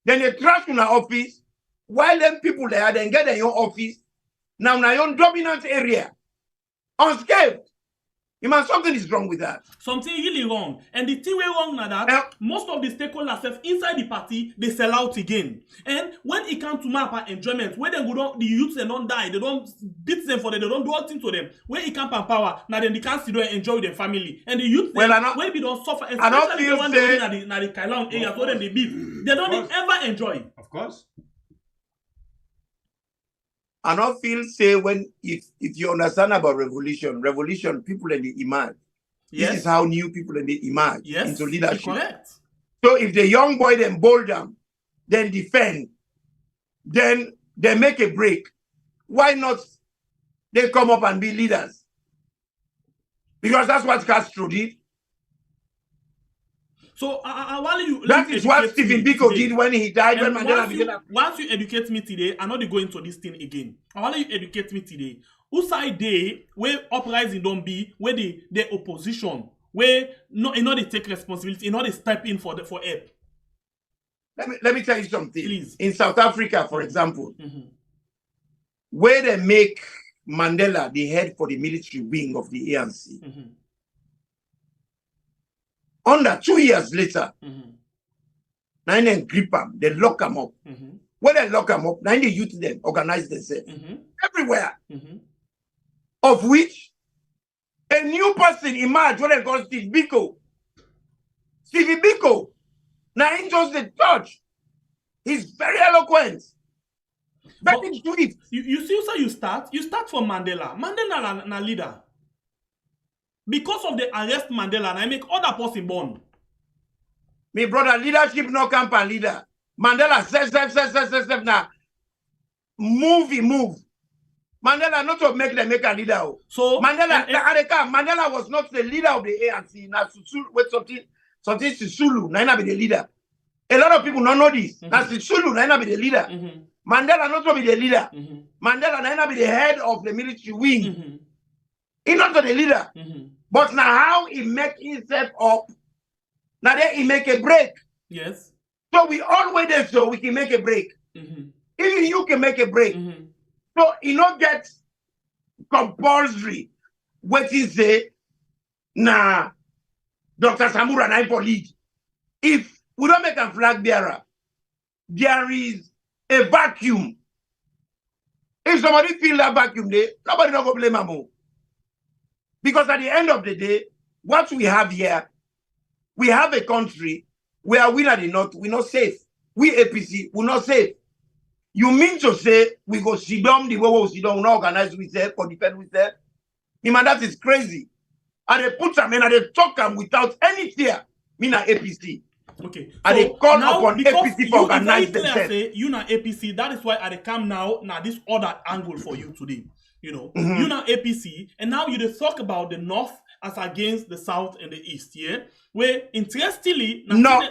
Then they trash una office. While them people there, then get in your office. Now, in your dominant area, unscathed. You man, something is wrong with that. Something really wrong. And the thing way wrong now that most of the stakeholders inside the party, they sell out again. And when it comes to map enjoyment, when they go down, the youths they don't die, they don't beat them for them, they don't do anything to them. When it comes and power, now then they can't sit down and enjoy their family. And the youth, when they don't suffer, especially the one they in the Kailan area, so then they beat. They don't ever enjoy. Of course. I don't feel say when if you understand about revolution, people in the emerge. Yes. This is how new people in the emerge into leadership. Correct. So if the young boy then bold them, then defend, then they make a break. Why not they come up and be leaders? Because that's what Castro did. So that is what Stephen Biko did when he died. Once you educate me today, I'm not going into this thing again. I want you educate me today. who side they where uprising don't be where the opposition where no they take responsibility, they step in for help. Let me tell you something. Please. In South Africa, for example, where they make Mandela the head for the military wing of the ANC. Under 2 years later, now they grip them, they lock them up. When they lock them up, now they youth them organize themselves everywhere. Of which a new person emerged when they call Steve Biko. Stevie Biko. Now he just the judge. He's very eloquent. Very sweet. You see how you start? You start from Mandela. Mandela na leader. Because of the arrest Mandela, and I make other person born. Me brother, leadership no camp and leader. Mandela says now. Move. Mandela not to make them make a leader. So Mandela was not the leader of the ANC. Now with something Sisulu, Naina be the leader. A lot of people don't know this. Now Sisulu, Naina be the leader. Mandela not to be the leader. Mandela Naina be the head of the military wing. He's not the leader. But now how he make himself up, now then he make a break. Yes. So we always there so we can make a break. Even you can make a break. So he not get compulsory what he say, nah, Dr. Samura and I for lead. If we don't make a flag bearer, there is a vacuum. If somebody feel that vacuum there, nobody not go blame him. Because at the end of the day, what we have here, we have a country where we are not, we're not safe. We APC, we're not safe. You mean to say we go sit down the way we sit down, we not organize with them, or defend with them? Man, that is crazy. And they put them in and they talk them without any fear. Me na APC. Okay. And they call upon APC for organize themselves. You na APC, that is why I come now this other angle for you today. You know, you now APC, and now you talk about the North as against the South and the East, yeah? Where interestingly... No.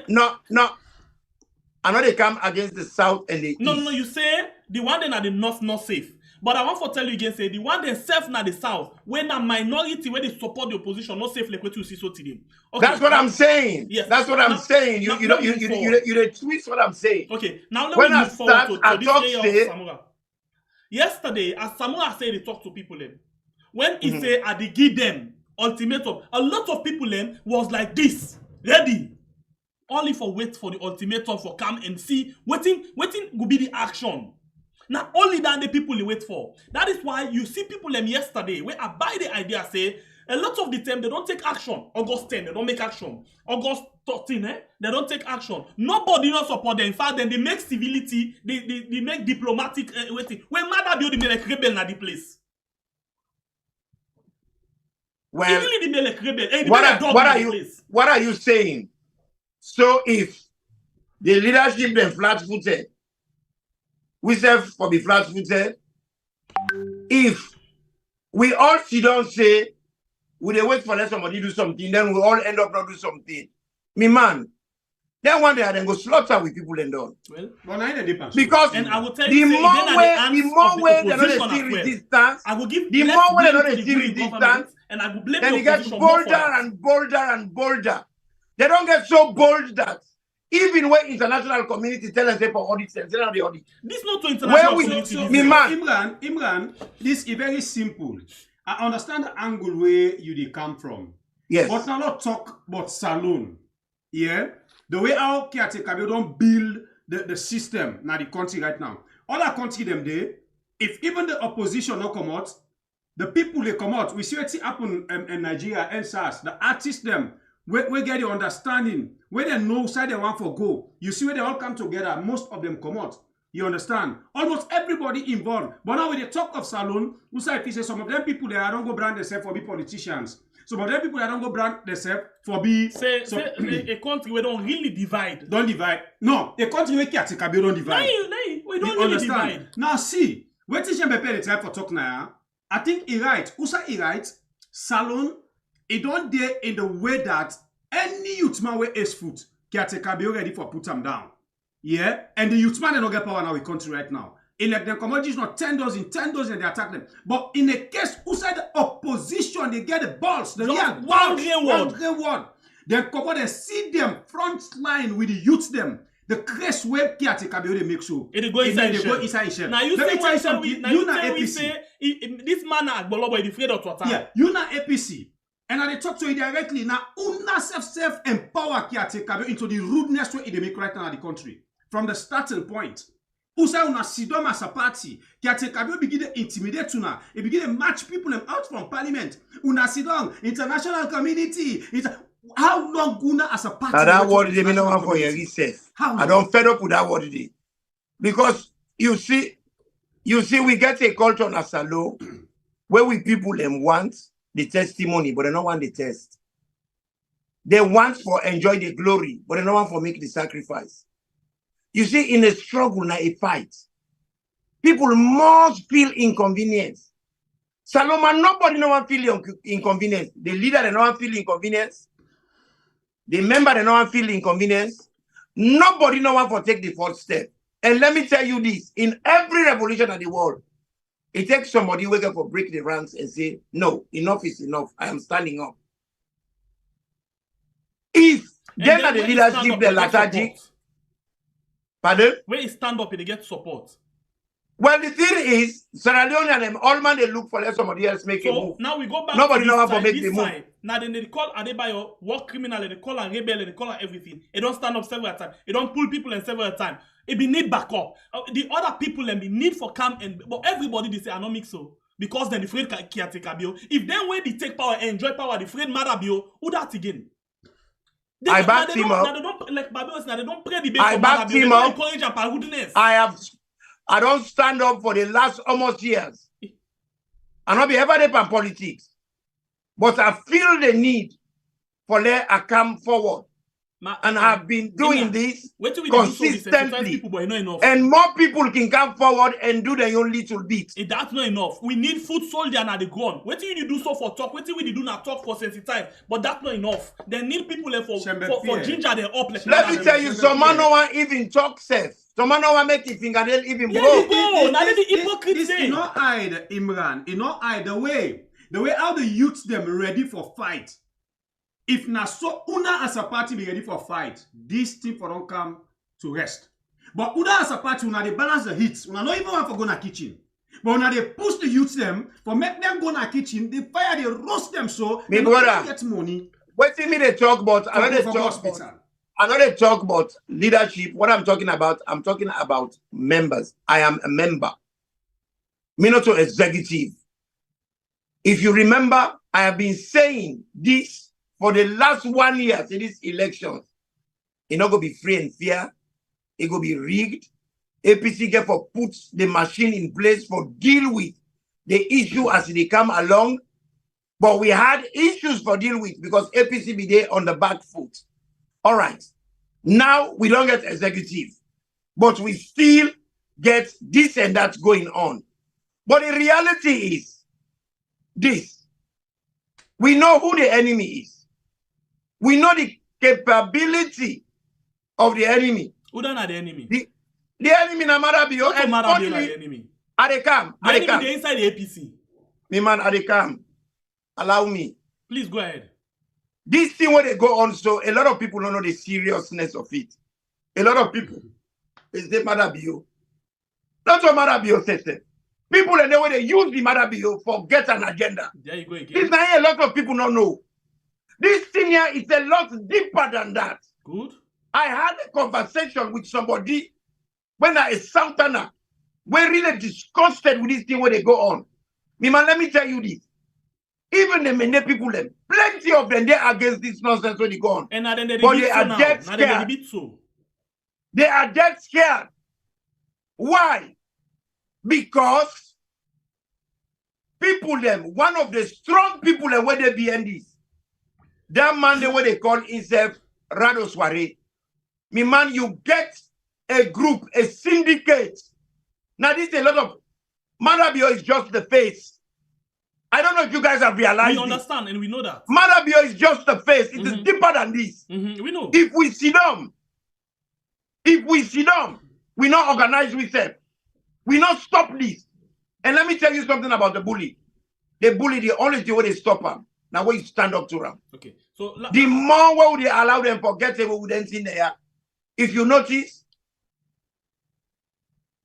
I know they come against the South and the East. No, you say the one that are the North not safe. But I want to tell you again, say the one that safe na the South, when a minority, where they support the opposition, not safe like what you see so today. Okay, that's what I'm saying. Yes. That's what I'm saying. You twist what I'm saying. Okay, now let me move forward to this day of Samura. Yesterday, as Samura said, he talked to people then. When he said, I did give them ultimatum, a lot of people then was like this, ready. Only for wait for the ultimatum for come and see, waiting will be the action. Not only that the people they wait for. That is why you see people them yesterday, where I buy the idea, say, a lot of the time they don't take action. August 10, they don't make action. August 13, they don't take action. Nobody not support them. In fact, then they make civility, they make diplomatic waiting. When Maada build the like rebel na the place. Well, really the like rebel. What are you saying? So if the leadership then flat-footed, we say for be flat-footed, if we all sit down say, we wait for let somebody do something, then we all end up not do something. Me man, then one day I then go slaughter with people and done. Well, because and I will tell you, the more way they don't see resistance, I will give the more way they don't see resistance, and I will blame then the it gets bolder and bolder and bolder. They don't get so bold that even when international community tell us for audit, they don't the audit. This not to international community. Imran, this is very simple. I understand the angle where you come from. Yes. But now not talk about saloon. Yeah? The way our caretaker don't build the system now the country right now. Other country them there, if even the opposition not come out, the people they come out, we see what happen in Nigeria and SARS, the artists them, we get the understanding, where they know side they want for go. You see where they all come together, most of them come out. You understand? Almost everybody involved. But now when they talk of salon, we say some of them people that don't go brand themselves for be politicians. Some of them people that don't go brand themselves for be... Say a country where don't really divide. Don't divide. No, a country where Kiatikabi don't divide. No, we don't really divide. Now see, when teaching Bepe the try for talk now, I think he right. Usa he right, salon, it don't there in the way that any youth man wear ace foot, Kiatikabi ready for put them down. Yeah, and the youth man don't get power now in country right now. elect them commodities not 10 dozen, they attack them. But in a case who said the opposition, they get the balls, the real one green word. Then come and see them front line with the youth them. The crest web caretaker they make so. It go inside shell. Now you say why you na APC. This man Agbolobo is afraid of water. Yeah, you na APC. And I talk to you directly. Now, una self-empower caretaker into the rudeness way they make right now in the country. From the starting point. Who say una sidom as a party, caretaker begin to intimidate una. It begin to match people them out from parliament. Una sidom, international community. How long una as a party? Now that word they mean no one for your research. I don't fed up with that word today. Because you see, we get a culture on Asalo where we people them want the testimony, but they don't want the test. They want for enjoy the glory, but they don't want for make the sacrifice. You see, in a struggle, now a fight, people must feel inconvenience. Saloma, nobody no one feel inconvenience. The leader they no one feel inconvenience. The member they no one feel inconvenience. Nobody no one for take the first step. And let me tell you this: in every revolution of the world, it takes somebody wake up for break the ranks and say, "No, enough is enough. I am standing up." If then at the leadership the lethargic, pardon? When you stand up, they get support. Well, the thing is, Sierra Leone and them, all man they look for let somebody else make a move. Now we go back. Nobody know how to make the move. Now then they call Adebayor war criminal, they call and rebel, they call and everything. They don't stand up several times. They don't pull people in several times. It be need backup. The other people and be need for come and but everybody they say I don't mix so because then the afraid caretaker bio. If then when they take power and enjoy power, the afraid Maada bio, who that again? I back him up. Now they don't like Babylon. Now they don't pray the base I back him up. Encourage and rudeness. I don't stand up for the last almost years. I not be ever there in politics. But I feel the need for let I come forward. And I've been doing this consistently. And more people can come forward and do their own little bit. That's not enough. We need foot soldier and the ground. What do you do so for talk? What do we do not talk for sensitize? But that's not enough. They need people for ginger them up. Let me tell you, some man no one even talk safe. Some man no one make his fingernail even blow. Now the hypocrite say. You know hide Imran. You know hide the way how the youths them ready for fight. If na so una as a party be ready for fight, this thing for don't come to rest. But una as a party, una they balance the hits. Una not even want for go na kitchen. But una they push the youths them for make them go na kitchen. They fire, they roast them so they get money. Wait till me they talk about another talk about leadership. What I'm talking about members. I am a member. Me not to executive. If you remember, I have been saying this for the last 1 year in this election. It's not going to be free and fair. It's going to be rigged. APC get for put the machine in place for deal with the issue as they come along. But we had issues for deal with because APC be there on the back foot. All right. Now we don't get executive. But we still get this and that going on. But the reality is this. We know who the enemy is. We know the capability of the enemy. Who don't know the enemy? The enemy na Marabio. And Marabio the enemy. Adekam. The enemy they inside the APC. Me man Adekam. Allow me. Please go ahead. This thing where they go on, so a lot of people don't know the seriousness of it. A lot of people is the Marabio. That's what Marabio says. People and the way they use the Marabio for get an agenda. There you go again. This now a lot of people don't know. This thing here is a lot deeper than that. Good. I had a conversation with somebody when I is Southerner. We're really disgusted with this thing where they go on. Me man, let me tell you this. Even the many people, plenty of them, they're against this nonsense when they go on. And then but they are dead scared. They are dead scared. Why? Because people one of the strong people where they behind this. That man, the way they call himself Rado Soiree. Me man, you get a group, a syndicate. Now this is a lot of Marabio is just the face. I don't know if you guys have realized. We understand and we know that. Marabio is just the face. It is deeper than this. We know. If we see them, we not organize with them. We not stop this. And let me tell you something about the bully. The bully, the only thing where they stop them, now where you stand up to them. Okay. So the more where they allow them forget what we didn't see there. If you notice,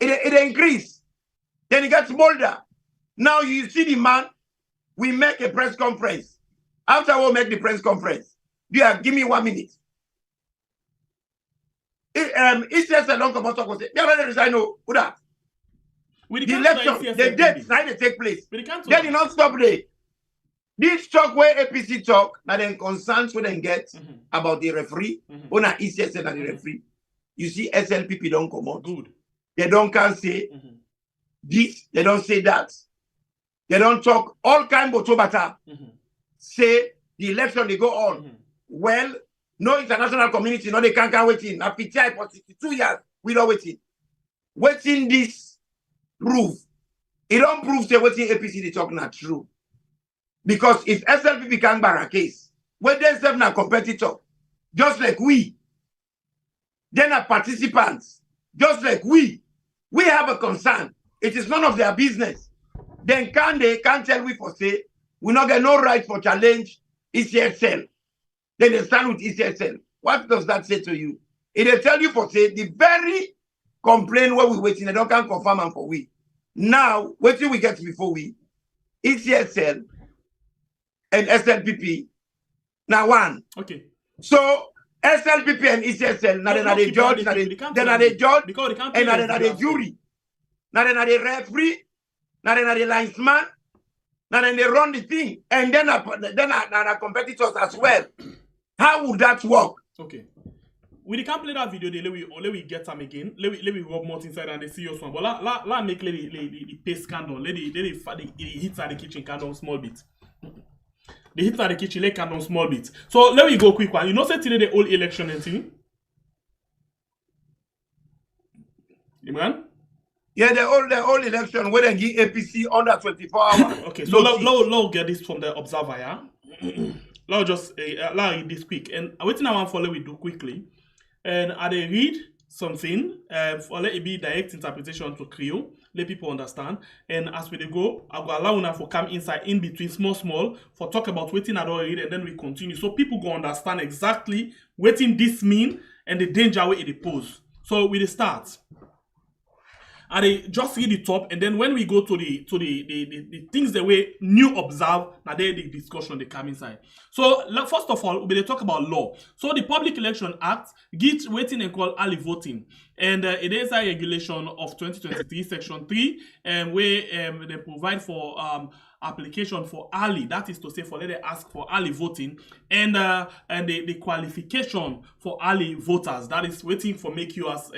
it increase. Then it gets bolder. Now you see the man, we make a press conference. After we'll make the press conference, give me 1 minute. ECSL don't come out talk say, they resign. No, who that? The election, the dates, now they take place. They did not stop there. This talk where APC talk, now then concerns we then get about the referee, or not ECSL and the referee. You see, SLPP don't come out. Good. They don't can say this, they don't say that. They don't talk all kind of tobata. Say the election they go on. Well, no international community, no they can't waiting. Now PTI for 62 years, we don't waiting. Waiting this prove. It don't prove say waiting APC they talk not true. Because if SLPP can bar a case, when they serve na competitor, just like we, then are participants, just like we have a concern. It is none of their business. Then can't tell we for say, we not get no right for challenge ECSL. Then they stand with ECSL. What does that say to you? It will tell you for say, the very complaint where we waiting, they don't can confirm and for we. Now, what do we get before we? ECSL and SLPP. Now one. Okay. So SLPP and ECSL, now they're the judge, then are the judge, and then are the jury. Now then are the referee, now then are the linesman, now then they run the thing, and then are competitors as well. How would that work? Okay. We can't play that video, let we get them again. Let we rub more inside and the serious one. But let make the paste candle, let the hits at the kitchen candle small bit. The hits at the kitchen let candle small bit. So let me go quick one. You know, say today the whole election and thing. Imran? Yeah, the whole election where they give APC under 24 hours. Okay, so let's get this from the observer, yeah? Let's just allow this quick. And waiting I want follow we do quickly. And I they read something for let it be direct interpretation to Creole, let people understand. And as we go, I will allow una for come inside in between small for talk about waiting I don't read and then we continue. So people go understand exactly waiting this mean and the danger where it pose. So we start. And they just read the top, and then when we go to the things that we new observe, now they the discussion they come inside. So first of all, we talk about law. So the Public Election Act gets waiting and call early voting, and it is a regulation of 2023 Section 3, where they provide for application for early, that is to say for let they ask for early voting, and the qualification for early voters, that is waiting for make you as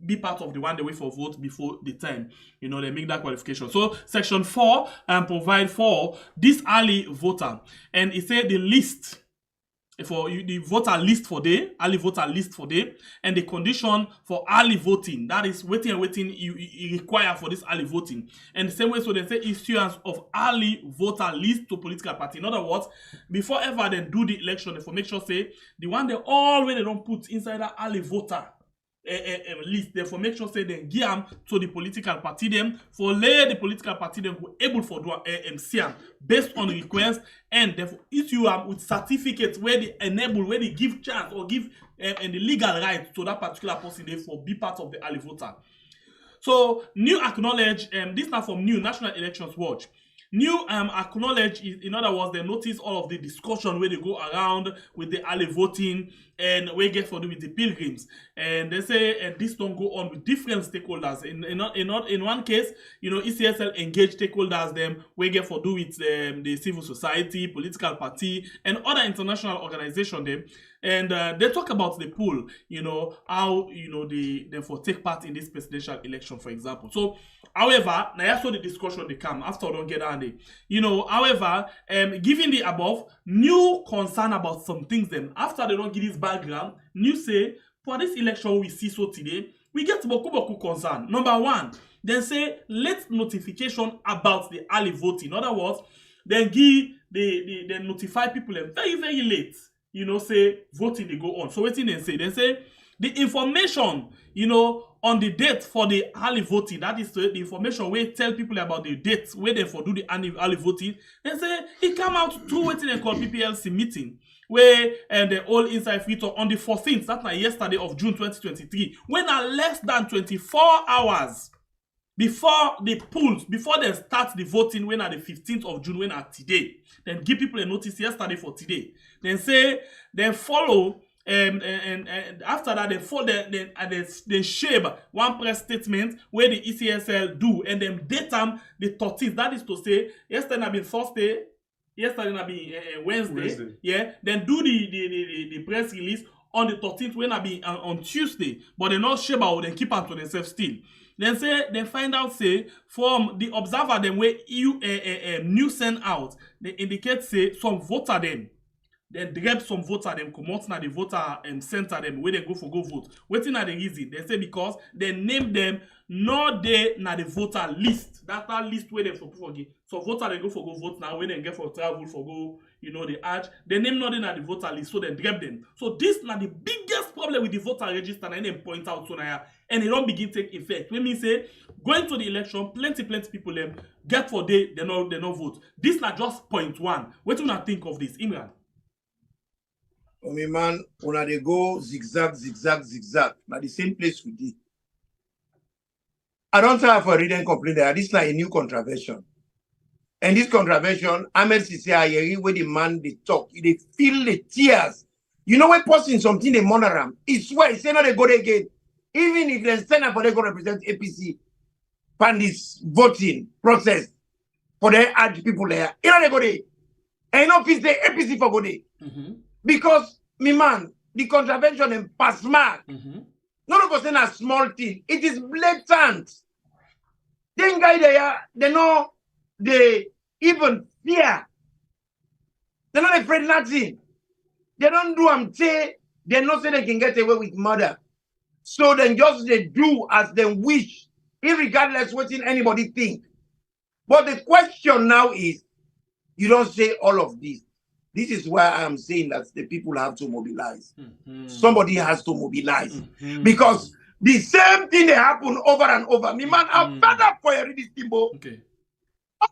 be part of the one they wait for vote before the time. You know, they make that qualification. So Section 4 provide for this early voter, and it said the list for you, the voter list for day, early voter list for day, and the condition for early voting, that is waiting you require for this early voting. And the same way, so they say issuance of early voter list to political party. In other words, before ever they do the election, they for make sure say the one they already don't put inside that early voter list, therefore make sure say they give them to the political party them for lay the political party them who able for do MCM based on request, and therefore issue with certificates where they enable, where they give chance or give and the legal right to that particular person there for be part of the early voter. So new acknowledge this now from new National Elections Watch. New acknowledge is, in other words, they notice all of the discussion where they go around with the early voting and we get for do with the pilgrims, and they say this don't go on with different stakeholders. In one case, you know, ECSL engage stakeholders them we get for do with the civil society, political party, and other international organization them. And they talk about the pool, you know, how, you know, they for take part in this presidential election, for example. So, however, now also the discussion they come after we don't get on it. You know, however, given the above, new concern about some things then, after they don't give this background, new say, for this election we see so today, we get boku concern. Number one, then say, let notification about the early voting. In other words, then give they notify people very, very late. You know, say voting they go on. So waiting and say, they say the information, you know, on the date for the early voting. That is the information we tell people about the date where they for do the early voting. They say it come out through waiting and call PPLC meeting where the all inside free on the 14th, that's like yesterday of June 2023, when are less than 24 hours before the polls, before they start the voting, when are the 15th of June, when are today. Then give people a notice yesterday for today. Then say, then follow, and after that, they follow, they shape one press statement where the ECSL do, and then date them the 13th. That is to say, yesterday have been Thursday, yesterday have been Wednesday. Yeah. Then do the press release on the 13th, when I be on Tuesday. But they not shape out, then keep on to themselves still. Then say, they find out, say, from the observer, them where news send out, they indicate, say, some voter them. Then grab some voter them, come out na the voter center them, where they go vote. Waiting at the reason. They say because they name them, not they na the voter list. That's that list where they for get. So voter they go vote now, when they get for travel for go, the arch. They name not in the voter list, so they grab them. So this na the biggest problem with the voter register, and then point out so now, and it don't begin take effect. When me say going to the election, plenty people them get for they no vote. This na just point one. What do you think of this, Imran? Oh, my man, when they go zigzag, na the same place we did. I don't have for reading complaint there. This is like a new contravention. And this contravention, Ahmed Sisi where the man they talk, they feel the tears. You know when posting something they monoram, it's swear, it's not they go there again. Even if they stand up for they go represent APC, pan this voting process for they add people there. You know they go there. And you know if the APC for go there. Because, me man, the contravention and pass mark. None of us in a small thing. It is blatant. Then guy there, they know they even fear. They're not afraid nothing. They don't do say they know say they can get away with murder. So then just they do as they wish, irregardless what anybody think. But the question now is, you don't say all of this. This is why I am saying that the people have to mobilize. Somebody has to mobilize. Because the same thing they happen over and over. Me man, I'm fed up for this Timbo. Okay.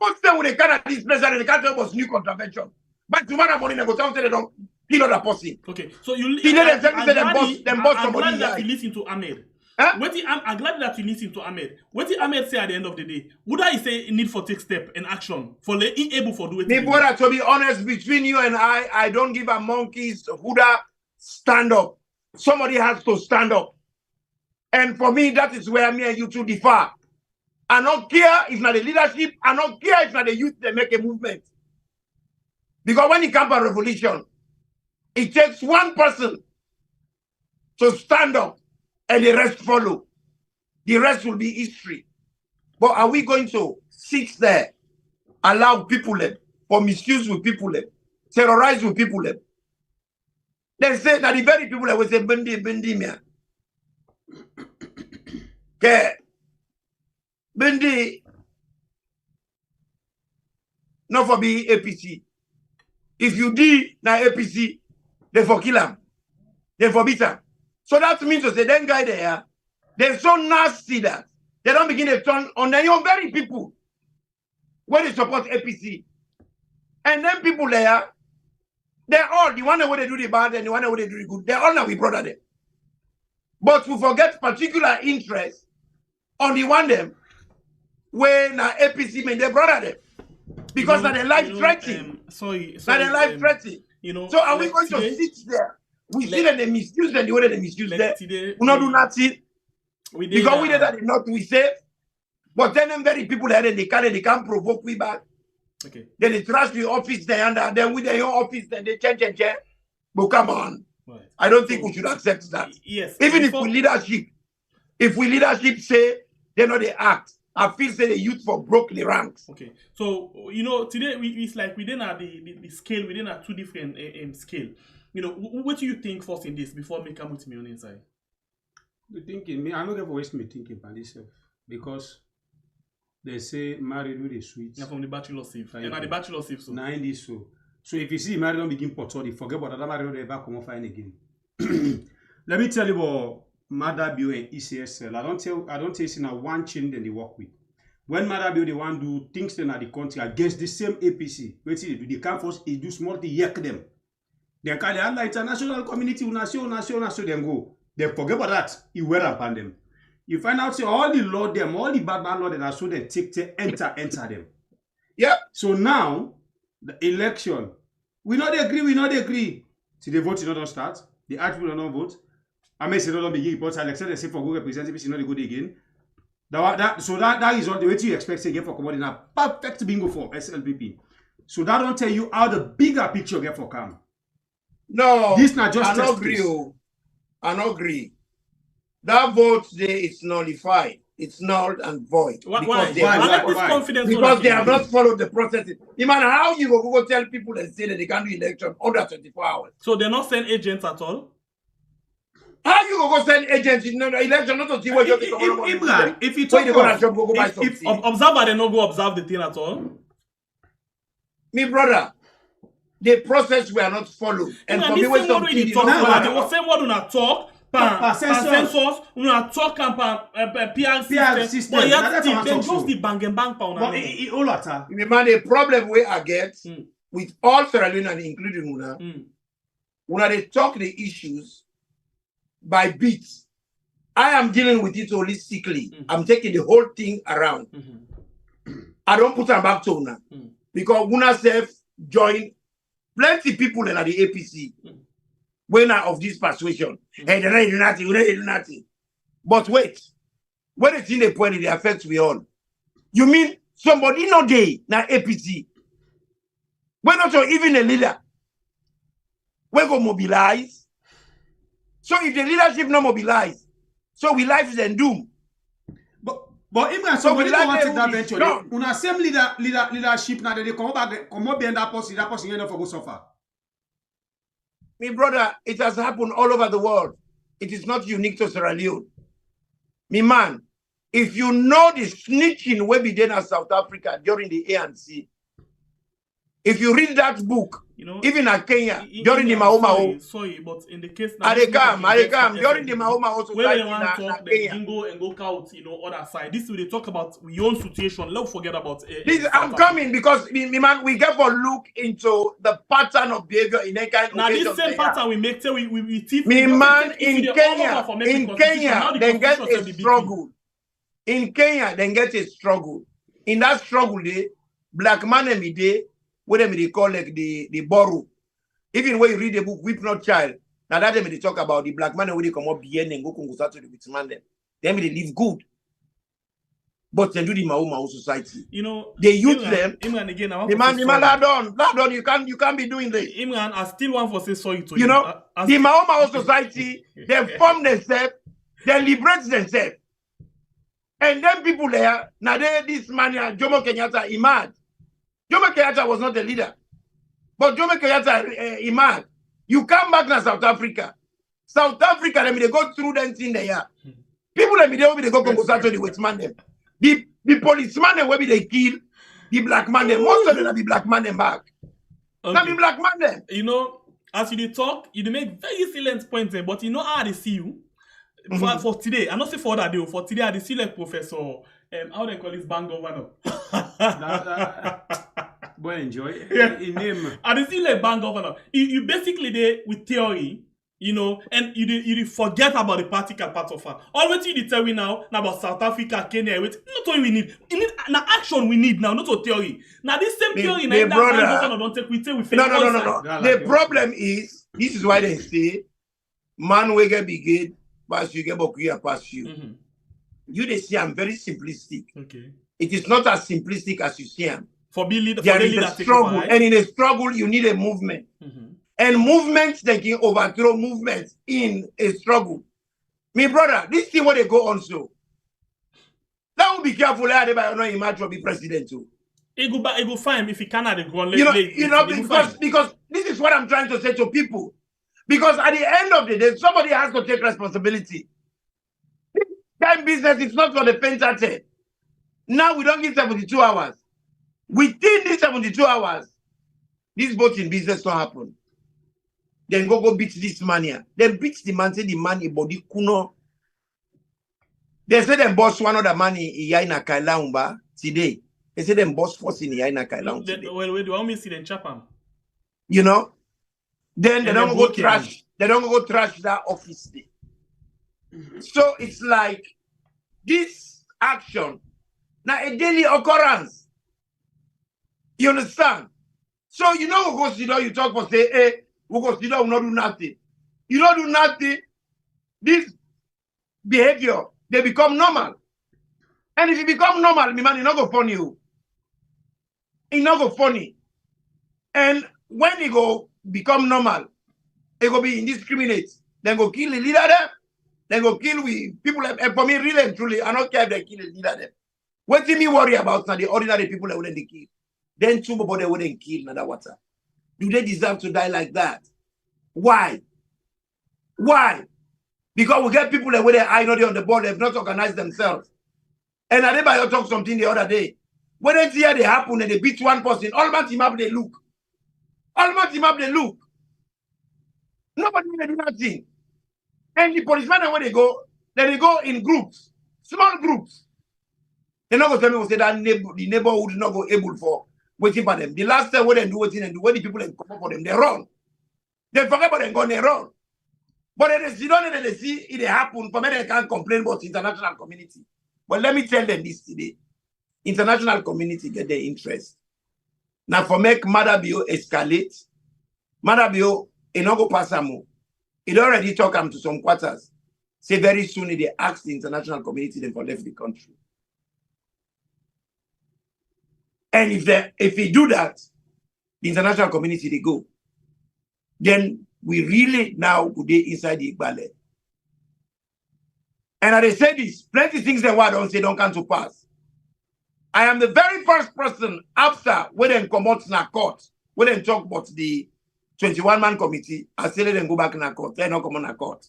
Almost when they can't this president, they can't tell us new contravention. But tomorrow morning they go down say they don't kill other person. Okay. So you them boss I'm somebody. glad that you listen to Ahmed. Huh? I'm glad that you listen to Ahmed. What did Ahmed say at the end of the day? Would I say need for take step and action for able for do it? Me brother, to be honest, between you and I don't give a monkey's Huda stand up. Somebody has to stand up. And for me, that is where me and you two differ. I don't care if not the leadership, I don't care if not the youth they make a movement. Because when it comes to revolution, it takes one person to stand up and the rest follow. The rest will be history. But are we going to sit there, allow people for misuse with people, terrorize with people? They say that the very people that will say Bendi mia. Okay. Bendi not for be APC. If you did na APC, they for kill him. They for beat him. So that means to say, then guy there, they're so nasty that they don't begin to turn on their own very people when they support APC. And then people there, they're all, the one where they do the bad and the one where they do the good, they're all now we brother them. But we forget particular interest on the one them where now APC mean they brother them. Because now they're life threatening. Now they're life threatening. So are we going to sit there? We see that they misuse them the way they misuse them. We not do nothing. Because we did that not we say. But then them very people there they can't provoke we back. Okay. Then they trash the office there and then with their own office then they change. But come on. Right. I don't think we should accept that. Yes. Even if we leadership say they know they act. I feel say the youth for broke the ranks. Okay. So today it's like we didn't have the scale, we didn't have two different scale. What do you think first in this before me come with me on inside? The thinking, I'm not going to waste my thinking by this because they say married with a sweet. Yeah, from the bachelor safe. And the bachelor safe so. 90 so. So if you see married don't begin potty, forget about that married don't ever come off again. Let me tell you about Maada and ECSL, I don't tell you now one chain that they work with. When Maada they want to do things then at the country against the same APC, they come first, they do small to yak them. They can the international community, nation, then go. They forget about that. You wear upon them. You find out say all the law them, all the bad law that are so they take to enter them. Yeah. So now the election, we not agree. See the vote, don't start. The article don't vote. I may say don't begin reports. Alexa they say for go representative, it's not good again. That is what the way you expect to get for commodity now. Perfect bingo for SLPP. So that don't tell you how the bigger picture get for come. No, this not just I don't agree. I don't agree. That vote today is nullified. It's null and void. Why? They have not followed the process. Imagine how you go tell people and say that they can't do election under 24 hours. So they're not send agents at all? How you go send agents in the election not to see what you're if you talk if observer, they not go observe the thing at all? Me brother, the process were not followed. And for me, when some they will say what do not talk. Census, we are talking about PR system. But yet, they just the bang and bang pound. But the problem we I get with all Sierra Leoneans, including Una, they talk the issues by bits. I am dealing with it holistically. I'm taking the whole thing around. I don't put them back to Una because Una self joined plenty people in the APC. When of this persuasion, hey, they're not do nothing. But wait, when it's in the point, it affects we all. You mean somebody no day now APC? We're not even a leader. We go mobilize. So if the leadership not mobilize, so we life is in doom. But even somebody don't want to take that venture. No. Una same leadership now they come up behind that person you know for go suffer. Me brother, it has happened all over the world. It is not unique to Sierra Leone. Me man, if you know the snitching we be done in South Africa during the ANC, if you read that book, even at Kenya, during the Mahoma, sorry, but in the case now, I come during the Mahoma society in Kenya, and go out, other side. This is they talk about your own situation. Let's forget about. I'm coming because man, we get for look into the pattern of behavior in any kind of. Now this same pattern we make till we teach. Me man in Kenya, then get a struggle. In Kenya, then get a struggle. In that struggle, the black man and me day. What they call like the borrow. Even when you read the book, Whip Not Child, now that they talk about the black man when they come up behind and go to the witch man them. They live good. But they do the Mahoma society. They use them. The man ladon, you can't be doing this. Imran, I still want to say sorry to you. The Mahoma society, they form themselves, they liberate themselves. And then people there, now this man Jomo Kenyatta, he mad. Jomo Kenyatta was not the leader. But Jomo Kenyatta, Imad, you come back to South Africa. South Africa, they go through them thing there. People they go Congo to the Westman them. The policeman them where they kill the black man them. Most of them be black man them back. Now be black man them. As you talk, you make very salient points, but how they see you. For today, I not say for that day, for today, I see like Professor how they call this bang governor. Boy, enjoy. In name. I see like bang governor. You basically there with theory, and you forget about the practical part of it. All what you tell me now about South Africa, Kenya, not what we need. We need now action. We need now, not a theory. Now this same theory, now that bang governor don't take. We take. No. The problem is this is why they say man will get big. Pass you get Bokuya pass you. You they see I'm very simplistic. Okay. It is not as simplistic as you see them. For being leader, there is a struggle, and in a struggle you need a movement. And movements they can overthrow movements in a struggle. Me brother, this thing what they go on so. That will be careful. Adebayor not imagine to be president too. It go fine if he cannot go on. Because this is what I'm trying to say to people. Because at the end of the day, somebody has to take responsibility. This time business is not for the faint-hearted. Now we don't give 72 hours. Within these 72 hours, this voting business will happen. Then go beat this man here. Then beat the man, say the man, a body kuno. They say them boss one other money in Yaina Kailaumba today. They say them boss force in Yaina Kailaumba today. Well, do I see them chapam? You know? Then they And don't they go book trash. They don't go trash that office day. So it's like this action now a daily occurrence. You understand? So you know we go sit down, you talk for say, hey, we go sit down, we not do nothing. You don't do nothing. This behavior, they become normal. And if it become normal, me man, it not go funny. It not go funny. And when it go become normal, it go be indiscriminate. Then go kill the leader there. Then go kill people. And for me, really and truly, I don't care if they kill the leader there. What do me worry about now? The ordinary people that wouldn't kill. Then two people they wouldn't kill another water. Do they deserve to die like that? Why? Why? Because we get people that with their eye not on the board, they've not organized themselves. And Adebayor talked something the other day. When they see they happen and they beat one person, all man team up they look. All man team up they look. Nobody will do nothing. And the policemen when they go in groups, small groups. They're not going to tell me say that the neighborhood is not go able for waiting for them. The last time when they do waiting and do when the people come up for them, they run. They forget about them going, they run. But they sit down and they see it happen. For me, they can't complain about the international community. But let me tell them this today. International community get their interest. Now for make Maada escalate, Maada it not go pass more. It already talk to some quarters. Say very soon they ask the international community them for left the country. And if they do that, the international community they go, then we really now go inside the Igbale. And as they say this, plenty things that I don't say don't come to pass. I am the very first person after when they come out in a court, when they talk about the 21-man committee, I say let them go back in a court. They're not coming in a court.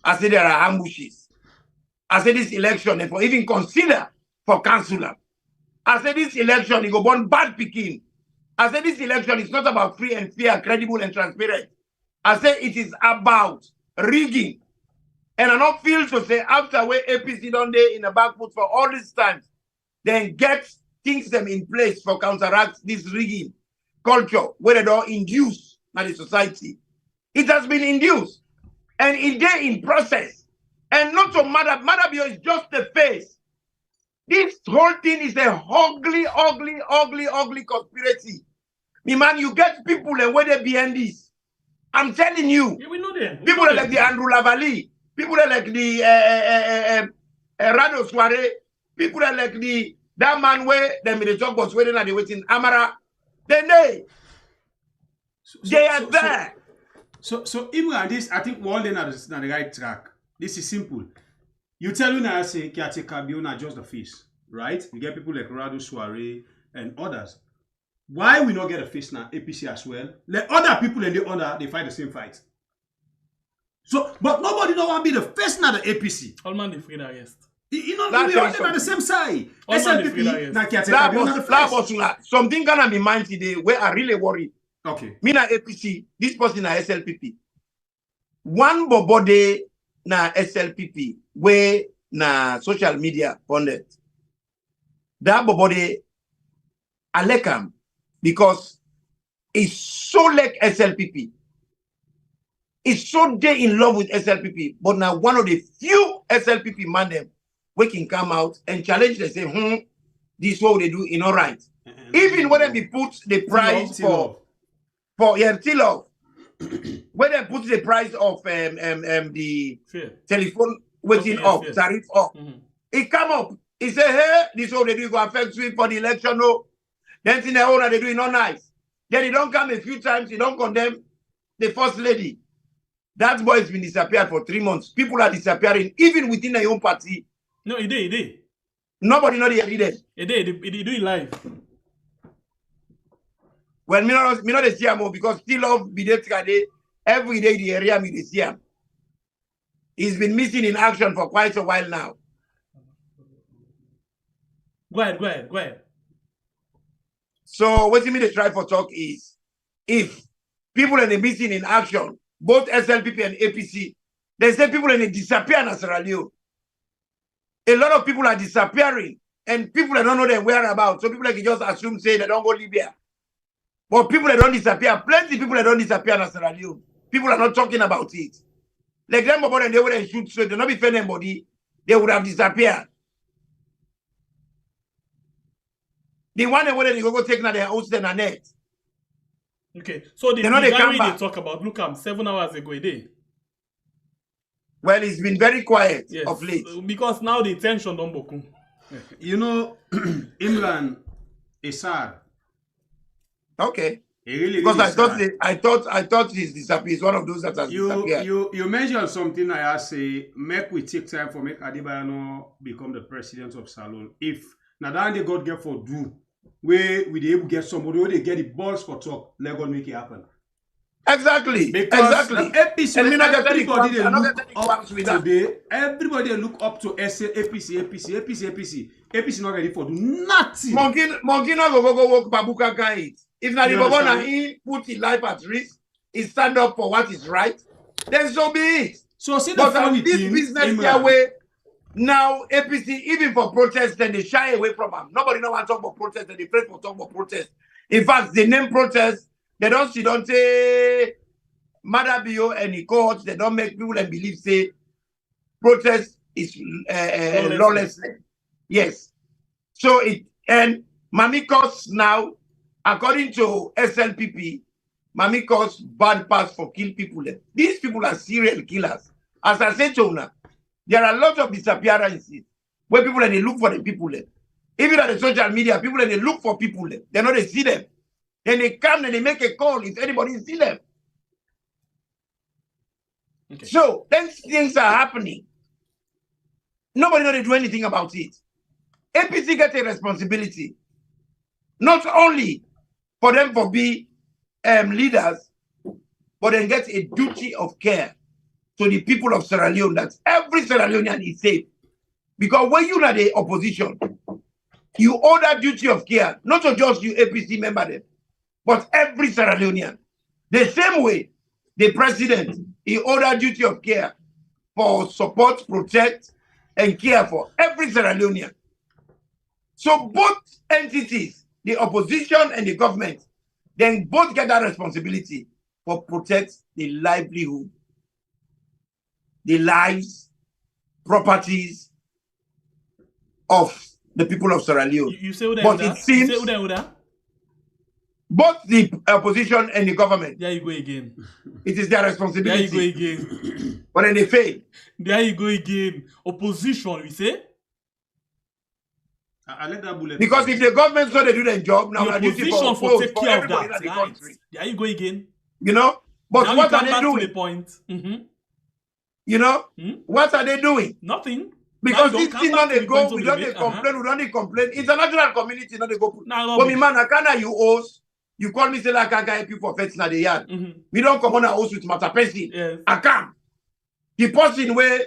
I say there are ambushes. I say this election, if even consider for councillor. I say this election, it go born bad picking. I say this election is not about free and fair, credible and transparent. I say it is about rigging. And I don't feel to say after where APC done there in the back foot for all these times, then get things them in place for counteract this rigging culture where they don't induce by the society. It has been induced. And it is in process. And not so Maada is just the face. This whole thing is a ugly conspiracy. Me man, you get people and where they behind this. I'm telling you. Yeah, we know them. People are like the Andrew Lavali. People are like the Rado Soare. People are like that man where they talk about waiting and they waiting Amara. Then they are there. So even at this, I think we're all in on the right track. This is simple. You tell me now, say, Kiateka Biona just the face, right? You get people like Rado Soare and others. Why we not get a face now, APC as well? Let other people in the order, they fight the same fight. So, but nobody don't want to be the face now, the APC. All man, they free that yes. You know, we all on the same side. SLPP, now Kiateka Biona the face. Something gonna be mind today where I really worry. Okay. Me na APC, this person na SLPP. One bobode na SLPP, where na social media pundit. That bobode, I like him because it's so like SLPP. It's so they in love with SLPP, but now one of the few SLPP man them we can come out and challenge them, say, this is what they do in all right. Even when they put the price for Tilov, when they put the price of the telephone waiting off, tariff off, it come up. He say, hey, this is what they do go affect you for the election. No, then in the owner they do it not nice. Then he don't come a few times. He don't condemn the first lady. That boy has been disappeared for 3 months. People are disappearing even within their own party. No, he did. Nobody know the evidence. He do it live. Well, me not the see him because still love Bidet every day the area me the see him. He's been missing in action for quite a while now. Go ahead. So what you mean they try for talk is if people are missing in action, both SLPP and APC, they say people are disappear in Sierra Leone. A lot of people are disappearing, and people that don't know their whereabouts. So people like just assume say they don't go Libya. But people that don't disappear, plenty of people that don't disappear in Sierra Leone. People are not talking about it. Like them, but they wouldn't shoot, so they not be defend anybody. They would have disappeared. The one that they go take now their host and a net. Okay, so the guy they talk about, look, 7 hours ago a day. Well, it's been very quiet of late. Because now the tension don't boku. You know, Imran is sad. Okay. Really, because really I thought he's disappeared. He's one of those that has disappeared. You mentioned something I say, make we take time for make Adebayor become the president of Salon. If Nadan they got get for do, where we able to get somebody where they get the balls for talk, let God make it happen. Exactly. Because exactly. Everybody look up to APC not ready for do nothing. Monkey not go work Babuka can eat. If not the governor he put his life at risk, he stand up for what is right, then so be it. So see the but funny this thing, business their way now APC even for protest then they shy away from them. Nobody no want to talk about protest and they afraid for talk about protest. In fact, the name protest. They don't say Adebayor and the courts. They don't make people and believe say protest is lawlessness. Yes. So it and Mamikos now, according to SLPP, Mamikos bad pass for kill people. These people are serial killers. As I said to you, there are a lot of disappearances where people and they look for the people. Even at the social media, people and they look for people. They know they see them. Then they come and they make a call if anybody see them. Okay. So then things are happening. Nobody knows they do anything about it. APC gets a responsibility. Not only for them to be leaders, but then get a duty of care to the people of Sierra Leone that every Sierra Leonean is safe. Because when you are the opposition, you owe that duty of care, not to just you APC member them, but every Sierra Leonean. The same way, the president, he owed a duty of care for support, protect, and care for every Sierra Leonean. So both entities, the opposition and the government, then both get that responsibility for protect the livelihood, the lives, properties of the people of Sierra Leone. You say but it seems both the opposition and the government. There you go again. It is their responsibility. There you go again. But then they fail. There you go again. Opposition, we say. I let that bullet. Because if the government so they do their job, now the opposition for take care of that. Right. There you go again. You know? But now what are they doing? To the point. You know? What are they doing? Nothing. Because this thing not they go, we don't complain, we don't complain. International community not they go. But me man, I can't you host. You call me say like I can't help you for fetching at the yard. We don't come on a house with matter person. Yes. I can't. The person where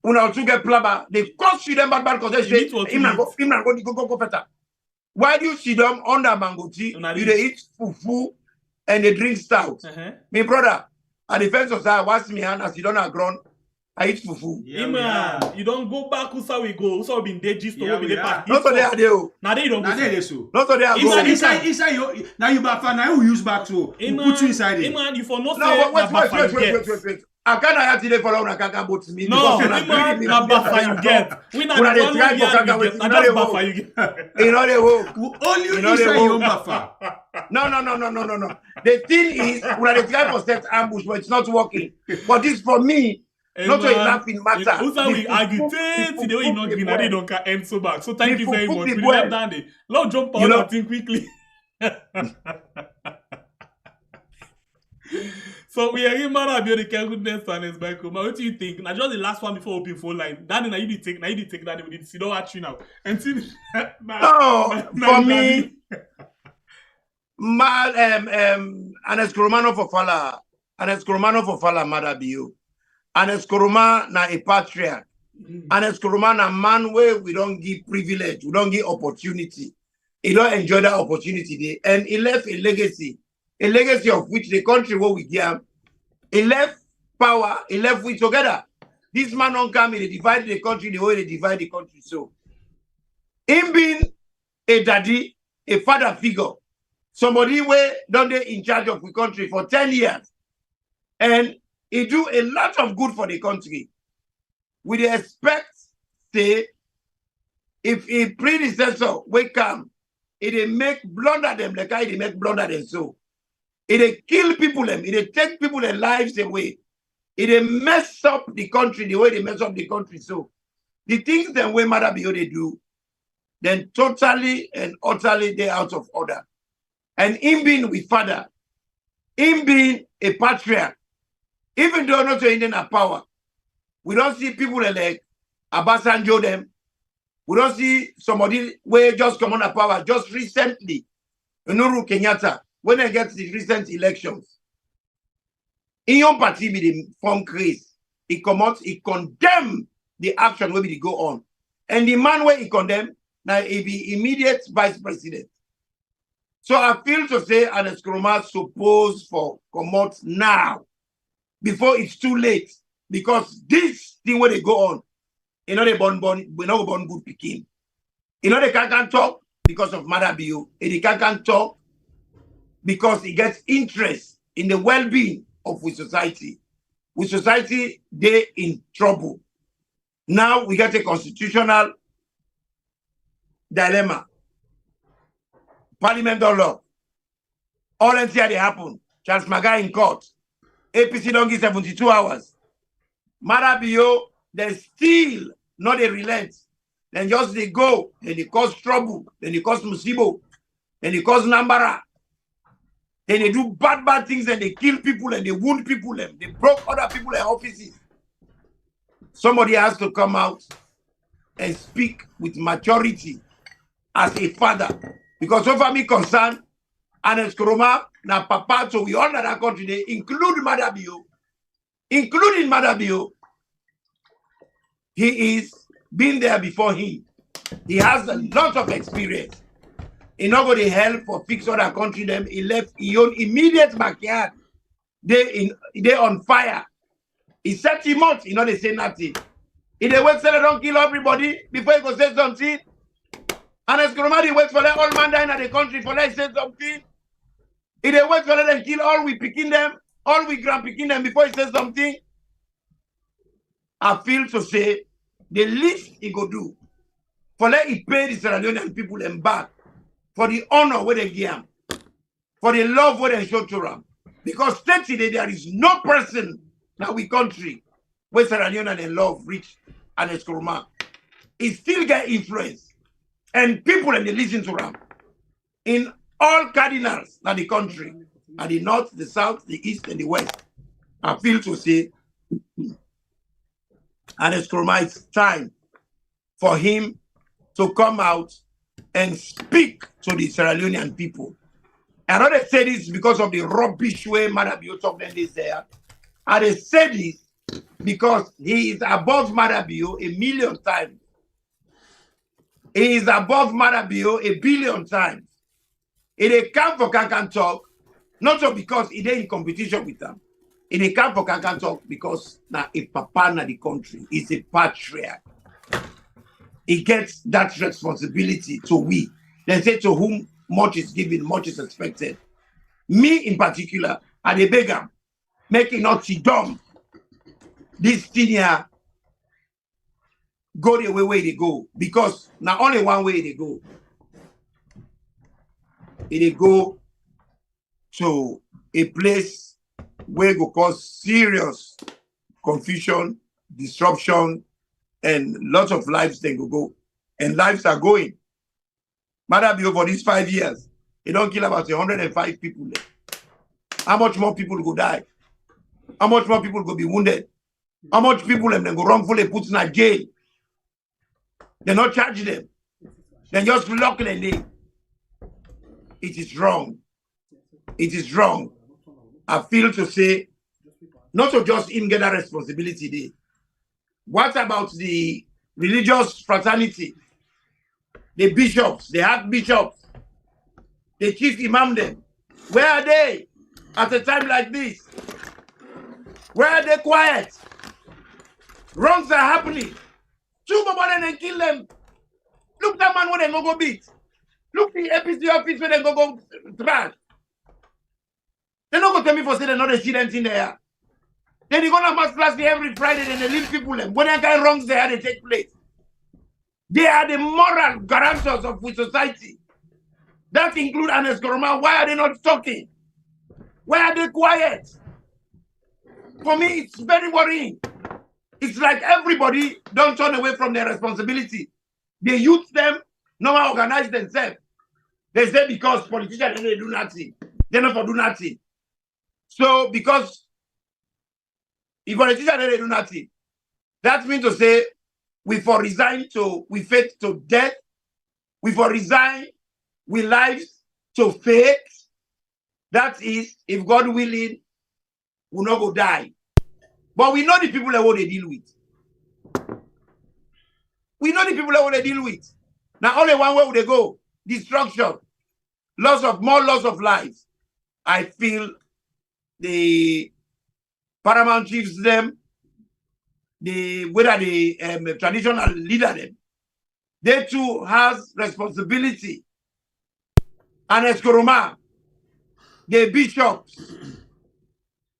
when I get plumber, they cost you them bad because they say him not go better. Why do you see them under mango tea? You they eat fufu and they drink stout. Me brother, at the fence of that, wash me hand as you don't have grown. I eat fufu. Yeah, you don't go back. Usa we go. Usa been there just to be the party. Not so they are there. Now they don't. Now they so. Not so they are. Inside you. Now you back. Now you use back to put you inside it. Man, you for not say. No, wait. I can't have today for long. I can't go to me. No, man, not buffer you get. We not the one you get. Not just buffer you get. You know they work. Only you inside your buffer. No. The thing is, we are the try for set ambush, but it's not working. But this for me. Not to laughing matter. Also, we agitate the way you not green, they don't end so back. So thank you very much. We left down there. Let's jump on that thing quickly. So we are in Adebayor the goodness and his back. What do you think? Now just the last one before open phone line. Danny, now you did take that. We did see don't watch you now. And see, for me, Enest for Fala Adebayor. Enest na a patriarch. Enest na man where we don't give privilege, we don't give opportunity. He don't enjoy that opportunity there. And he left a legacy of which the country where we give. He left power, he left we together. This man don't come, he divide the country the way they divide the country. So, him being a daddy, a father figure, somebody where done they in charge of the country for 10 years, and he do a lot of good for the country. We dey expect, say, if a predecessor will come, it make blunder them, like how they make blunder them so. It kill people them, it take people their lives away. It mess up the country the way they mess up the country. So the things that way Adebayor they do, then totally and utterly they out of order. And him being with father, him being a patriarch, even though not in a power, we don't see people like Abasanjo them. We don't see somebody where just come on a power just recently, Uhuru Kenyatta, when I get the recent elections. In your party, be the form craze. He come out, he condemn the action where we go on. And the man where he condemn, now he be immediate vice president. So I feel to say Enest supposed for come out now, before it's too late. Because this thing where they go on, you know they born we know born good picking. You know they can't talk because of Adebayor. They can't talk because he gets interest in the well-being of we society. With society, they in trouble. Now we get a constitutional dilemma. Parliament don't law. All NCR they happen. Charles Maga in court. APC don't give 72 hours. Adebayor, they still not a relent. Then just they go, then they cause trouble, then they cause musibo, then they cause nambara. Then they do bad things and they kill people and they wound people and they broke other people in offices. Somebody has to come out and speak with maturity as a father. Because so far me concerned, Enest na papa, so we all in that country, they include Adebayor. Including Adebayor, he is been there before him. He has a lot of experience. He not going to help for fix other country them. He left his own immediate backyard. They on fire. He set him out. He not they say nothing. He they wait till they don't kill everybody before he go say something. Enest they wait for them all man dying in the country for them say something. He they wait for them kill all we picking them, all we grand picking them before he says something. I feel to say the least he go do for let he pay the Sierra Leonean people them back for the honor where they give him, for the love where they show to them. Because today there is no person in our country where Sierra Leone and love reach Enest. He still get influence. And people and they listen to them. In all cardinals in the country, at the north, the south, the east, and the west. I feel to say Enest, it's time for him to come out and speak to the Sierra Leonean people. I know they say this because of the rubbish way Adebayor talk them this there. And they say this because he is above Adebayor 1,000,000 times. He is above Adebayor 1,000,000,000 times. He come for Kankan talk, not just because he in competition with them. He come for Kankan talk because now a papa na the country is a patriarch. He gets that responsibility to we. They say to whom much is given, much is expected. Me in particular, I dey beg am, make it not see dumb. This thing here go the way they go. Because now only one way they go. They go to a place where it will cause serious confusion, disruption, and lots of lives then go. And lives are going. Adebayor for these 5 years, he don't kill about 105 people. How much more people go die? How much more people go be wounded? How much people then go wrongfully put in a jail? They not charge them. They just lock them in. It is wrong. It is wrong. I feel to say, not to just him get that responsibility there. What about the religious fraternity? The bishops, the archbishops, the chief imam them. Where are they at a time like this? Where are they quiet? Wrongs are happening. Two more and kill them. Look that man where they go beat. Look the APC office where they go trash. They don't go tell me for saying another shit in there. Then they gonna mass class every Friday and they leave people them. When they kind wrongs there, they take place. They are the moral guarantors of the society. That include Enest. Why are they not talking? Why are they quiet? For me, it's very worrying. It's like everybody don't turn away from their responsibility. They use them, no one organize themselves. They say because politicians they do nothing. They not for do nothing. So because if politicians they do nothing, that means to say we for resign to we fate to death, we for resign we lives to fate. That is, if God willing, we'll not go die. But we know the people that what they deal with. We know the people that what they deal with. Now only one way would they go. Destruction. More loss of lives. I feel the paramount chiefs them, whether the traditional leader them, they too has responsibility. And Eskoroma, the bishops,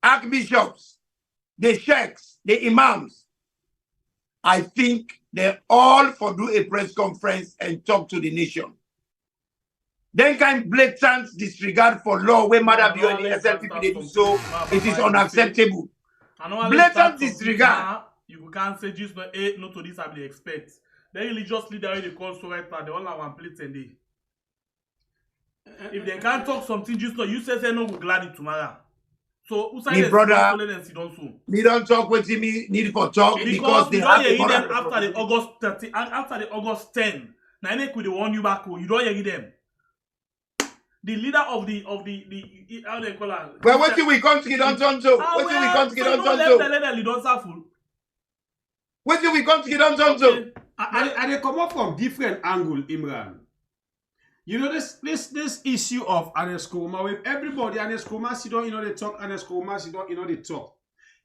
archbishops, the sheikhs, the imams, I think they all for do a press conference and talk to the nation. Then kind blatant disregard for law where Maada and the ECSL people they do so, it is unacceptable. Blatant disregard. You can't say just not to this I expect. The religious leader they call so right they all have one plate and they. If they can't talk something just not you say no we're glad it tomorrow. So me brother, me don't talk with him need for talk because they have the after the August 30 and after the August 10. Now I with the one you back you don't hear them. The leader of the how they call her. Well, what do we come to get on to? What do we come to get on to? What do we come to get on to? And they come up from different angle, Imran. You know this issue of Enest with everybody Enest sit down, you know they talk, Enest sit down, you know they talk.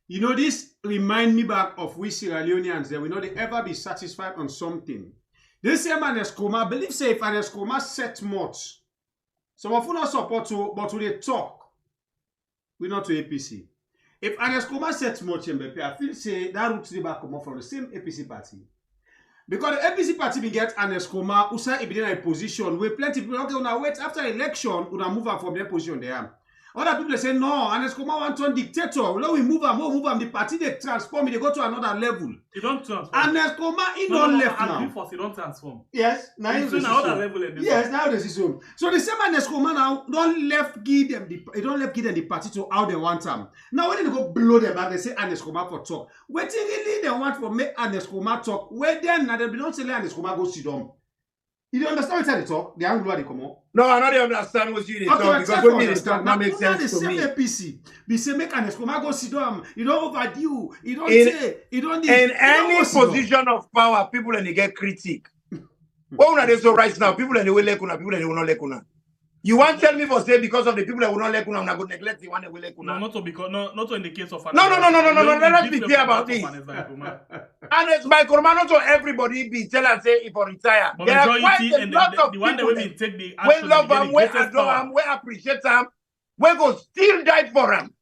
You know this remind me back of we Sierra Leoneans that we know they ever be satisfied on something. This same Enest believe say if Enest set much, some of you not support to, but we they talk. We not to APC. If Enest set much in BP, I feel say that route to the back come from the same APC party. Because the APC party will get Enest who say be in a position where plenty people okay, una wait after election, una move on from their position there. Other people say no, Enest want to turn dictator. Now we move on, the party they transform, they go to another level. You don't transform. Enest he don't left now. You don't transform. Yes, now another level. Yes, now this is so. So the same Enest now don't left give them the party to how they want them. Now when they go blow them back, they say Enest for talk. Waiting really they want for make Enest talk. Where then now they don't say Enest go sit down. You understand what they talk? The angle they come on. No, I don't understand what you talk because when they talk, that makes sense to me. The same APC, we say make Enest go sit down. You don't overdo. You don't say. You don't. In any position of power, people and they get critique. What are they so right now? People and they will lekuna, people and they will not lekuna. You want to tell me for say because of the people that will not lekuna, I'm not going to neglect the one that will lekuna. No, not in the case of. No. Let's be clear about this. And it's my command, not to everybody be tell and say if I retire. But there are quite a lot of the one that people will take the action. We love them, we adore them, we appreciate them, we go still die for them.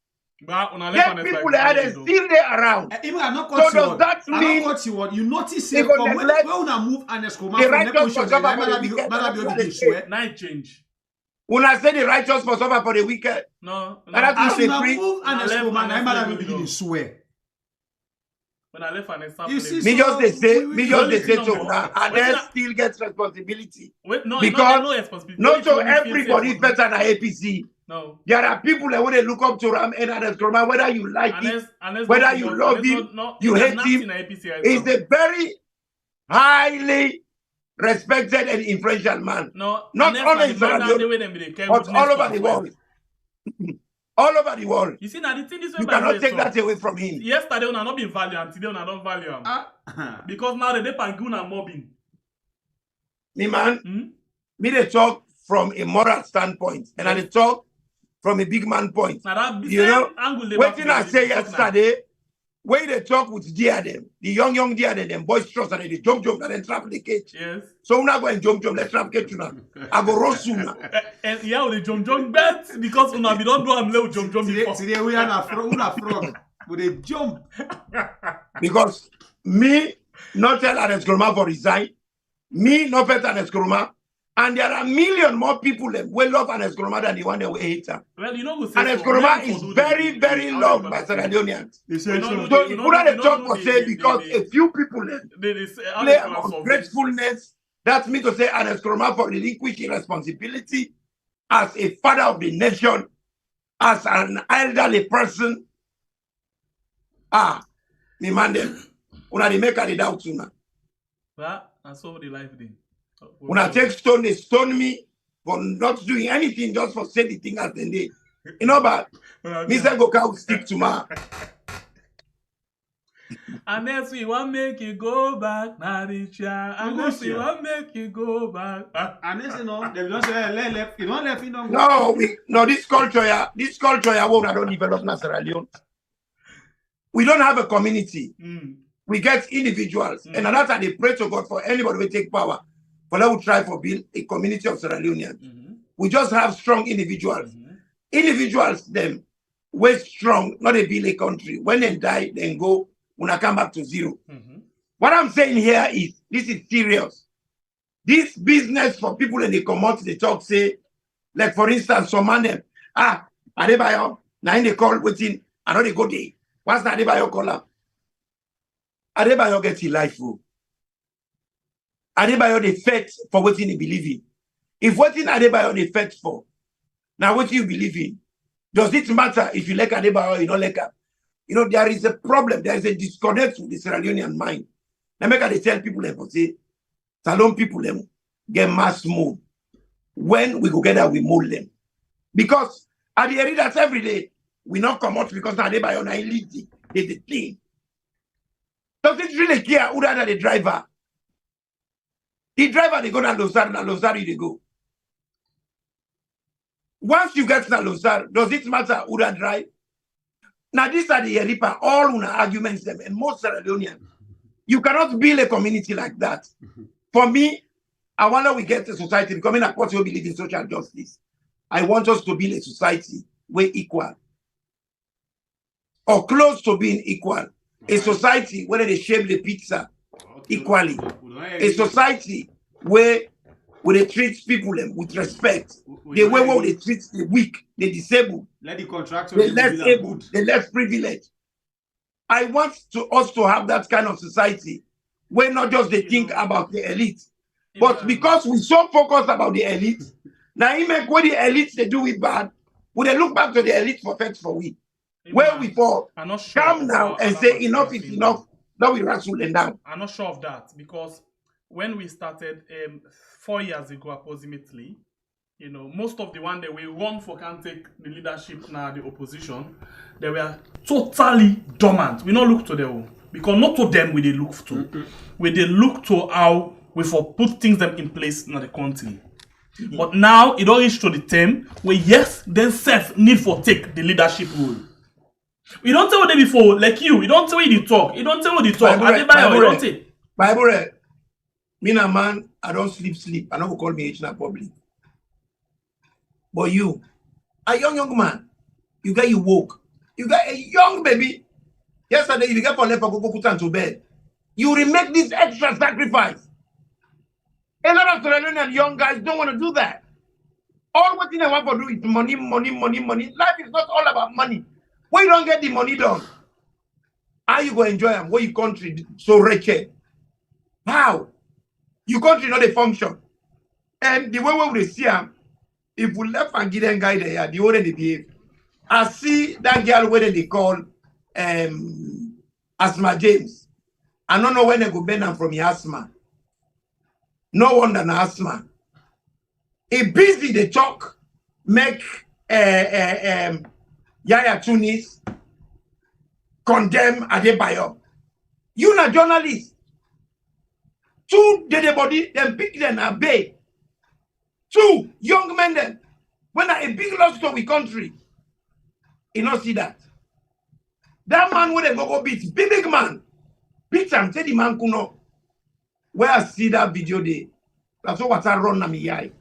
Get people that are still there around. So does that mean you notice it from when we move Enest from the position, night change. When I say the righteous for suffer for the wicked, no. That is a free. When I left Enest, me just they say so now, and then still gets responsibility. Because not to everybody better than APC. No. There are people that when they look up to Ram and Enest, whether you like it, whether you love him, you hate him. He's a very highly respected and influential man. No, not only in Sierra Leone, but all over the world. All over the world. You see, now the thing is, you cannot take that away from him. Yesterday, we are not being valued, and today, we are not value him. Because now the Pangun are mobbing. Me man, me they talk from a moral standpoint, and I talk from a big man point. Now you know, what did I say yesterday? When they talk with them, the young them boisterous and they jump and then trap the cage. Yes. So we're not going to jump, let's trap cage now. I go roast sooner. And yeah, the jump bet because we don't do am little jump before. Today we are a frog. But they jump. Because me not tell Enest Nkrumah for resign. Me not pet Enest Nkrumah. And there are a million more people that will love Enest Nkrumah than the one that will hate her. Well, you know, Enest Nkrumah is very, very loved by Sierra Leoneans. So you couldn't talk for say because a few people play on gratefulness. That's me to say Enest Nkrumah for relinquishing responsibility as a father of the nation, as an elderly person. Me man them. Una they make a doubt sooner. Well, I saw the life thing. When I take stone, they stone me for not doing anything, just for saying the thing as they did. You know, but Mr. Goka will stick to my. Unless we want make you go back, Narisha. Unless we want make you go back. Unless you know, they don't say left. You don't left. You don't. No, this culture, won't I don't develop in Sierra Leone. We don't have a community. We get individuals, and that's how they pray to God for anybody who take power. For that we try for build a community of Sierra Leoneans. We just have strong individuals. Individuals, them, we're strong, not a build a country. When they die, then go, when I come back to zero. What I'm saying here is, this is serious. This business for people in the commodity, they talk, say, like for instance, some man them, Adebayor, now in the call waiting, I know they go there. What's the Adebayor call up? Adebayor gets his life through. Adebayor the fight for what he believe in. If what in Adebayor the fight for, now what you believe in, does it matter if you like Adebayor or you don't like her? You know, there is a problem, there is a disconnect with the Sierra Leonean mind. Now make they tell people them say, Salon people them get mass move. When we go together, we mold them. Because at the end that's every day, we not come out because Adebayor now lead the thing. Does it really care who rather the driver? The driver, they go to Lozar, they go. Once you get to Lozar, does it matter who that drive? Now, these are the Yeripa, all una arguments, them, and most Sierra Leonean. You cannot build a community like that. For me, I wonder we get a society, becoming a person who believe in social justice. I want us to build a society where equal, or close to being equal. A society where they share the pizza equally. A society where they treat people with respect. The way where they treat the weak, the disabled, the less able, the less privileged. I want us to have that kind of society where not just they think about the elite, but because we so focused about the elite, now you make what the elites they do it bad, would they look back to the elite for facts for we? Where we fall, come now and say enough is enough. Now we wrestle them down. I'm not sure of that because when we started 4 years ago approximately, you know, most of the one that we run for can take the leadership now, the opposition, they were totally dormant. We not look to them because not to them we they look to. We they look to how we for put things them in place in the country. But now it all reach to the time where yes, then self need for take the leadership role. We don't tell them before, like you don't tell you the talk. You don't tell you the talk. Bible, me na man, I don't sleep. I don't call me H na public. But you, a young man, you got you woke. You got a young baby. Yesterday, you get for left go put on to bed. You will make this extra sacrifice. A lot of Sierra Leonean young guys don't want to do that. All what they want to do is money. Life is not all about money. When you don't get the money done, how you go enjoy them? Where your country so wretched? How? Your country not a function. And the way we see them, if we left and give them guy there, the way they behave. I see that girl where they call Asma James. I don't know when they go bend them from the asthma. No wonder na asthma. A busy they talk, make Yaya Tunis condemn Adebayor. You na journalist. Two dead body, then pick them a bay. Two young men then. When a big loss to we country, you not see that. That man would go beat, big man. Beat him, tell the man kuno. Where I see that video there. That's what I run on me eye.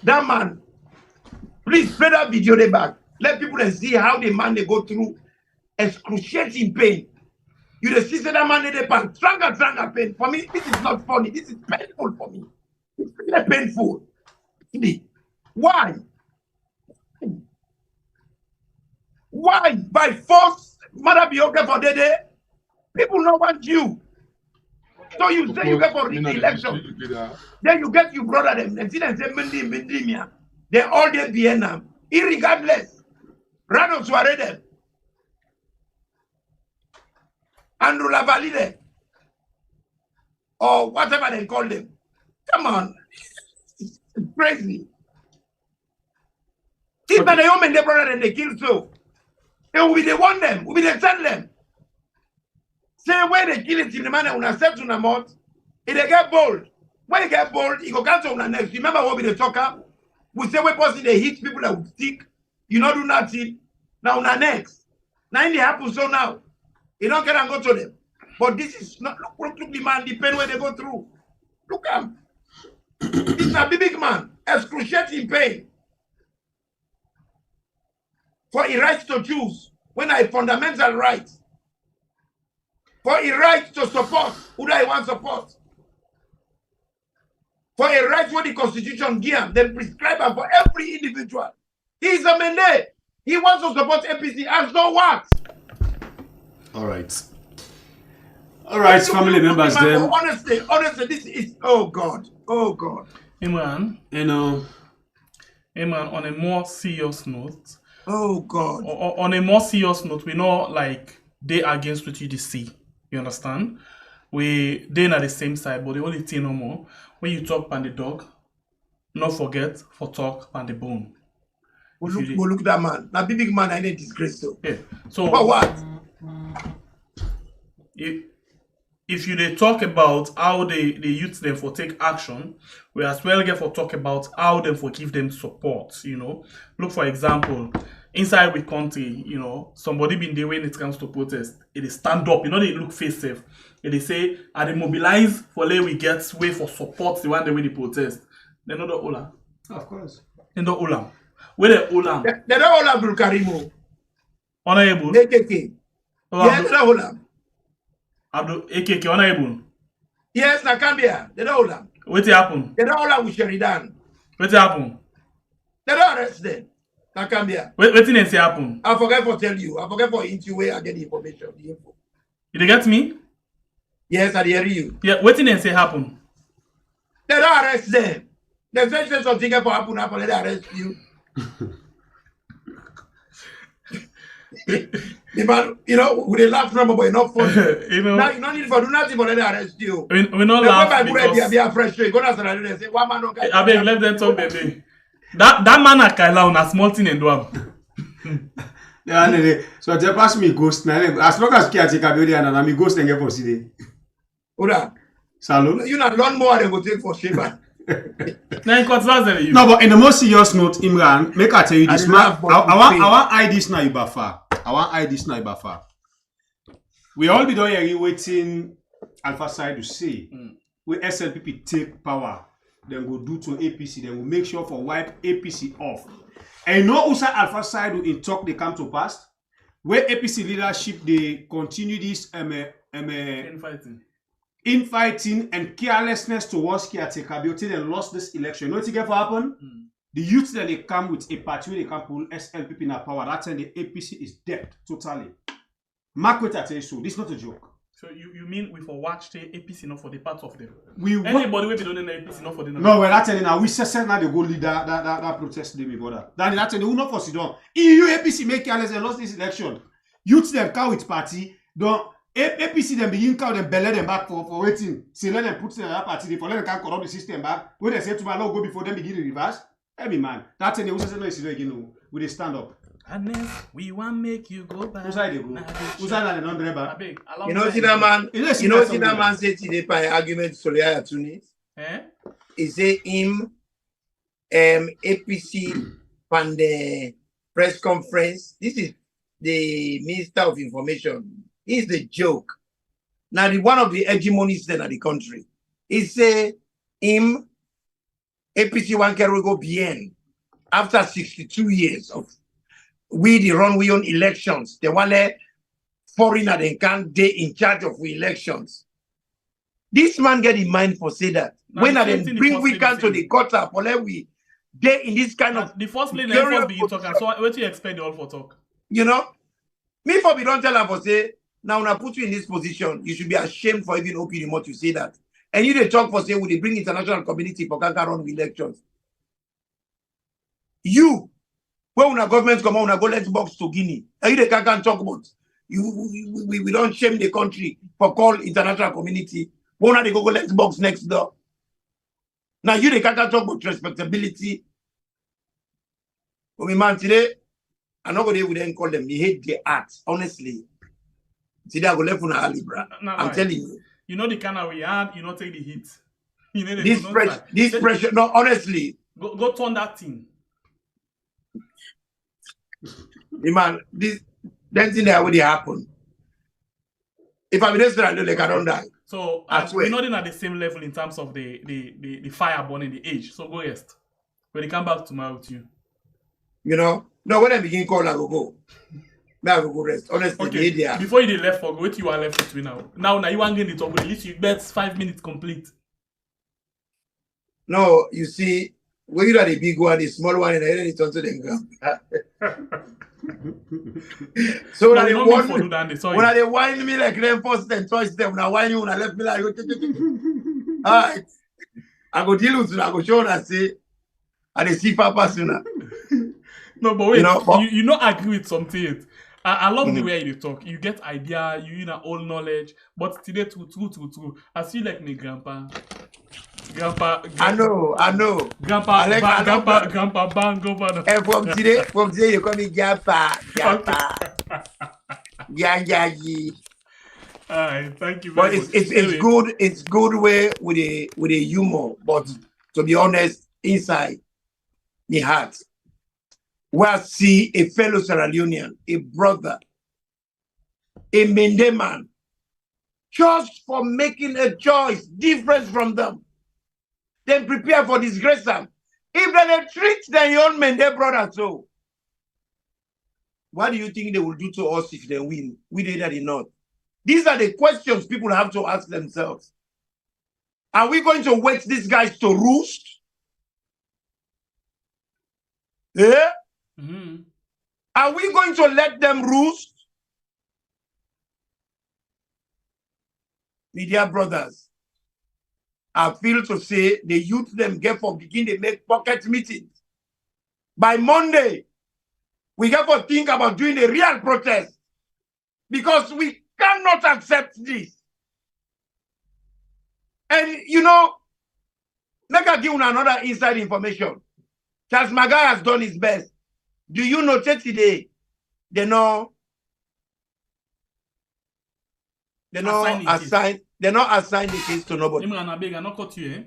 That man, please play that video there back. Let people see how the man they go through excruciating pain. You see that man they pan stronger pain. For me, this is not funny. This is painful for me. It's really painful. Why? Why? By force, Maada be okay for Dede? People don't want you. So you say you get for election. Then you get your brother them. And see them say Mindi, they all they Vienna. Irregardless. Rano Suare them. Andrew Lavalide. Or whatever they call them. Come on. It's crazy. If they home and they brother and they kill so. They will be the one them. Will be the send them. Say where they kill it in the man when I said to the mouth, if they get bold, when they get bold, he go cancel on the next. Remember what we the talker? We say we possibly they hit people that would stick. You not do nothing. Now on the next. Now it happens so now. You don't get and go to them. But this is not look the man, the pain where they go through. Look at him. This is a big man, excruciating pain. For a right to choose, when I fundamental right. For a right to support who I want support. For a right what the Constitution gives, then prescribe them for every individual. He is a Mende. He wants to support APC. And so what? All right. All right, family members. Then honestly, this is oh God. Imran, you know, Imran, on a more serious note. Oh God. On a more serious note, we know like they against what you see. You understand? They are the same side, but the only thing no more. When you talk on the dog, not forget for talk on the bone. We'll look at that man. That big man, I need disgrace though. Yeah. So but what? If you they talk about how they use them for take action, we as well get for talk about how them for give them support, you know. Look for example, inside the country, you know, somebody been there when it comes to protest, it is stand up, you know, they look face safe. They say, are they mobilize for let we get way for support the one day when they protest. They know the Ola. Of course. They know Ola. Where the Ola? They don't Ola Abdul Karimo. Honorable. AKK. Yes, they don't Ola. Abdul AKK honorable. Yes, Nakambia. They don't Ola. What happen? They don't Ola with Sheridan. What happen? They don't arrest them. Nakambia. What didn't say happen? I forget to tell you. I forget for into where I get the information. The info. You get me? Yes, I hear you. Yeah, what didn't say happen? They don't arrest them. They say something for happen, they arrest you. The man, you know, with a laugh number, but not funny. You know, now you don't need for do nothing for them to arrest you. We not laugh because they are fresh. Go down and say, "One man don't." I beg, let them talk, baby. That man a Kaila on a small thing and do am. Yeah, so they pass me ghost now. As long as Kia take a building and me ghost and get for city. Oda, Salute. you not learn more than go take for Sheba. No, but in the most serious note, Imran, make I tell you this, man. I want eye this now, Ibafa. I want eye this now, Ibafa. We all be doing here waiting Alpha side to say, when SLPP take power, then go do to APC, then we'll make sure for wipe APC off. And you know also Alpha side will in talk they come to pass, where APC leadership they continue this infighting and carelessness towards caretaker until they lost this election. You know what you get for happen? The youth that they come with a party where they can pull SLPP in power. That time the APC is dead totally. Mark what I tell you so. This is not a joke. So you mean we for watch the APC not for the parts of them? Anybody will be doing the APC not for the no, well that's now we say now they go lead that protest day brother. Then that's they will not for sit down. EU APC make careless and lost this election. Youth them come with party don't APC them begin count them belly them back for waiting. See let them put them in that party for let them can corrupt the system back. When they say to my go before them begin to reverse. Every man. That's in the USA no is again with a stand up. Enest, we want make you go back. Who's that? Who's that? The non-driver. You know, see that man. You know, see that man say today by argument Solia Tunis. He say him APC on the press conference. This is the Minister of Information, is the joke. Now, one of the hegemonies then of the country, he say, him, APC one can go bien after 62 years of we run we own elections. The one foreigner they can't they in charge of we elections. This man get in mind for say that now when I then bring we can to the gutter for let we they in this kind of the first lady first begin talking. So what do you expect the all for talk? You know, me for we don't tell her for say now when I put you in this position, you should be ashamed for even opening your mouth to say that. And you they talk for say, would they bring international community for can't run elections? You, when una government come on, una go let's box to Guinea. And you they can't talk about we don't shame the country for call international community. When they go let's box next door. Now you they can't talk about respectability. But me man today, I'm not going to call them. They hate the art, honestly. Today I go left on a libra. I'm telling you. You know the kind of we had, you not take the hit. You know this pressure, no, honestly. Go turn that thing. Man, this thing that already happened. If I'm in this I know they cannot die. So we're not in at the same level in terms of the fire burning the age. So go rest. When they come back tomorrow with you. You know? No, when I begin call, I will go. Now I will go rest. Honestly, okay. Before you left for go, you are left with me now. Now you want to get it talk. At least you bet 5 minutes complete. No, you see, when you are the big one, the small one, and then it's onto the ground. So when they whine me like reinforced and touch them, when I whine you, when I left me like, all right, I go deal with you, I go show and say, I see Papa sooner. No, but wait, you not agree with something. I love the way you talk. You get idea, you know all knowledge, but today true. I feel like my grandpa. I know. Grandpa bang over. And from today you call me grandpa. Yeah. Alright, thank you very much. But it's good. It's good way with a humor. But to be honest, inside the heart, where I see a fellow Sierra Leonean, a brother, a Mende man, just for making a choice different from them, then prepare for disgrace them. If they treat their own Mende brother so, what do you think they will do to us if they win? We did that in North. These are the questions people have to ask themselves. Are we going to wait these guys to roost? Yeah? Mm-hmm. Are we going to let them roost? Media brothers, I feel to say the youth them get for begin to make pocket meetings. By Monday, we have to think about doing a real protest because we cannot accept this. And you know, make I give you another inside information. Charles Maga has done his best. Do you know today they not assign the case to nobody. I not cut you, eh?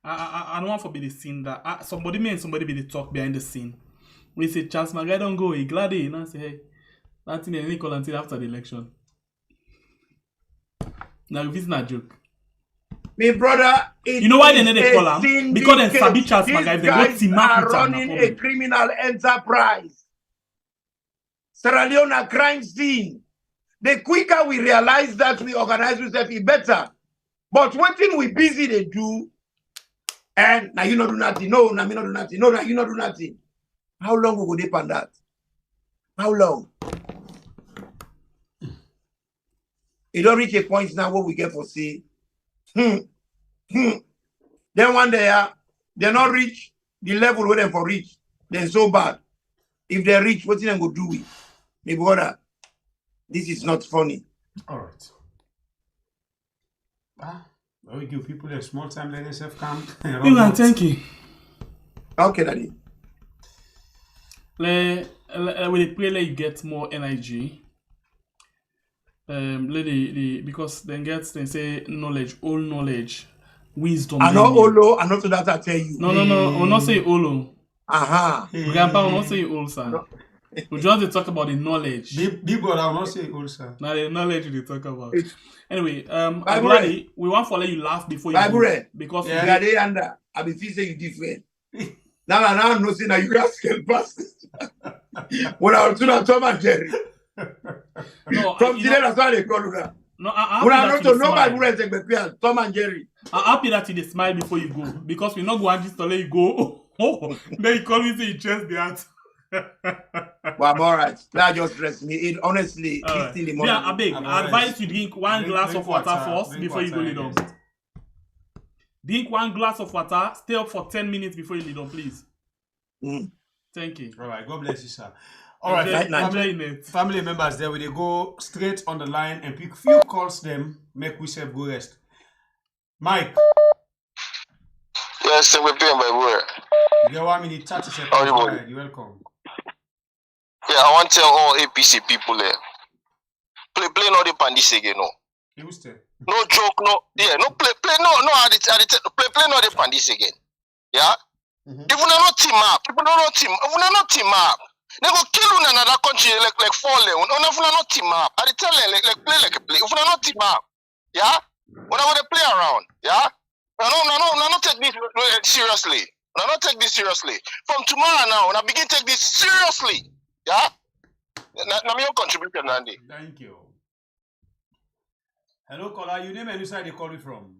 I don't want to be the scene that somebody be the talk behind the scene. We say Charles Maga don't go, he glad you know say hey, that thing ain't call until after the election. Now this is not a joke. My brother, you know why they need to call him? Because they sabi Charles Maga. If they go team up with running a criminal enterprise. Sierra Leone a crime scene. The quicker we realize that we organize ourselves, the better. But one thing we busy they do, and now you not do nothing. No, now me not do nothing. No, now you not do nothing. How long will we depend on that? How long? It don't reach a point now where we get for say. Then one day, they not reach the level where they for reach. They're so bad. If they reach, what they go do with? My brother, this is not funny. All right. Well, we give people a small time, let themselves come. Thank you. Okay, Daddy. We pray let you get more energy. Because they say knowledge, all knowledge, wisdom. I know Olo, I know to that I tell you. No, we'll not say Olo. Aha. Grandpa will not say Olo, sir. We just talk about the knowledge. Big brother, I will not say old sir. Now the knowledge we talk about. Anyway, Agladi, we want to let you laugh before you go, because I be feel say you different. Now I'm not saying that you guys can pass. When I was doing Tom and Jerry. No, from today that's why they call you. No, when I'm not to nobody will take Tom and Jerry. I'm happy that you smile before you go, because we're not going to let you go. Oh, then you call me say you chest the heart. Well, I'm alright. Now just rest me. It honestly, right. in the morning. Yeah, I beg. I advise you drink one glass of water first before you go lay down. Drink one glass of water. Stay up for 10 minutes before you lay down, please. Thank you. All right. God bless you, sir. All right. Family members, there will go straight on the line and pick few calls. Them make we self go rest. Mike. Yes, we're playing by word. You get 1 minute 30 seconds. Right, you're welcome. Yeah, I want to tell all APC people there. Play no the pandis again, no. No joke, no. Yeah, no play no. Play no the pandis again. Yeah. If we not team up, people don't if we not team up, they go kill you in another country like fallen. If we not team up, I tell them like play like a play. If we not team up, yeah, when I want to play around, yeah. No, take this seriously. No, not take this seriously. From tomorrow now, when I begin to take this seriously, yeah. Now your contribution, Andy. Thank you. Hello, caller. You name and you side they call you from.